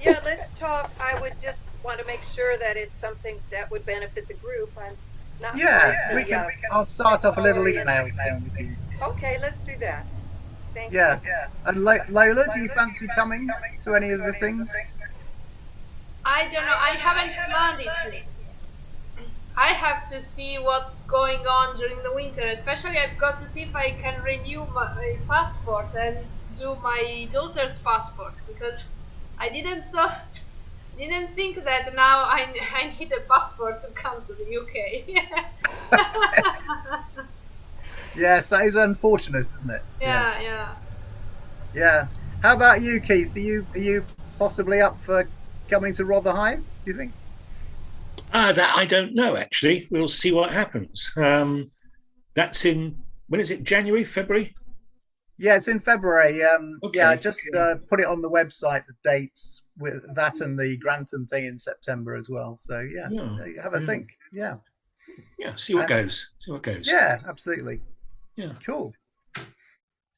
Yeah, let's talk. I would just want to make sure that it's something that would benefit the group. I'm not. Yeah, we can. I'll start off a little email thing with you. Okay, let's do that. Thank you. Yeah. And Lola, do you fancy coming to any of the things? I don't know. I haven't planned it. I have to see what's going on during the winter. Especially, I've got to see if I can renew my passport and do my daughter's passport, because I didn't think that now I need a passport to come to the UK. Yes, that is unfortunate, isn't it? Yeah. How about you, Keith? Are you possibly up for coming to Rotherhithe, do you think? That I don't know, actually. We'll see what happens. That's when is it? January, February? Yeah, it's in February. Okay. Yeah, I just put it on the website, the dates with that and the Grantham thing in September as well. So yeah, have a think. Yeah. Yeah, see what goes. Yeah, absolutely. Yeah. Cool.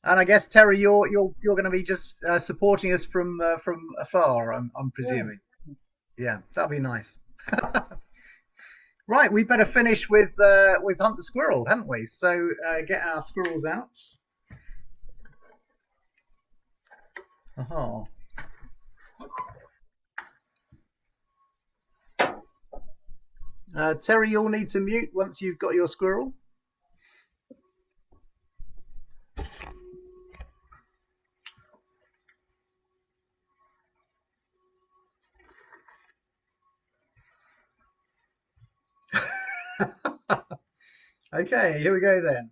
And I guess Terry, you're going to be just supporting us from afar, I'm presuming. Yeah, that'll be nice. Right, we better finish with Hunt the Squirrel, haven't we? So get our squirrels out. Aha. Terry, you'll need to mute once you've got your squirrel. Okay, here we go then.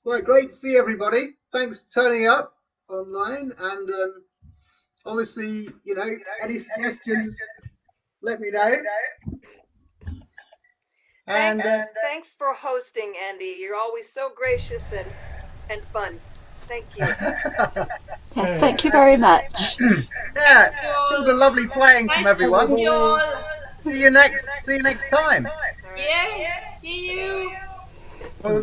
Well, great to see everybody. Thanks for turning up online, and obviously, any suggestions, let me know. And thanks for hosting, Andy. You're always so gracious and fun. Thank you. Yes, thank you very much. Yeah, it's all the lovely playing from everyone. Thank you all. See you next time. Yes, see you. Bye.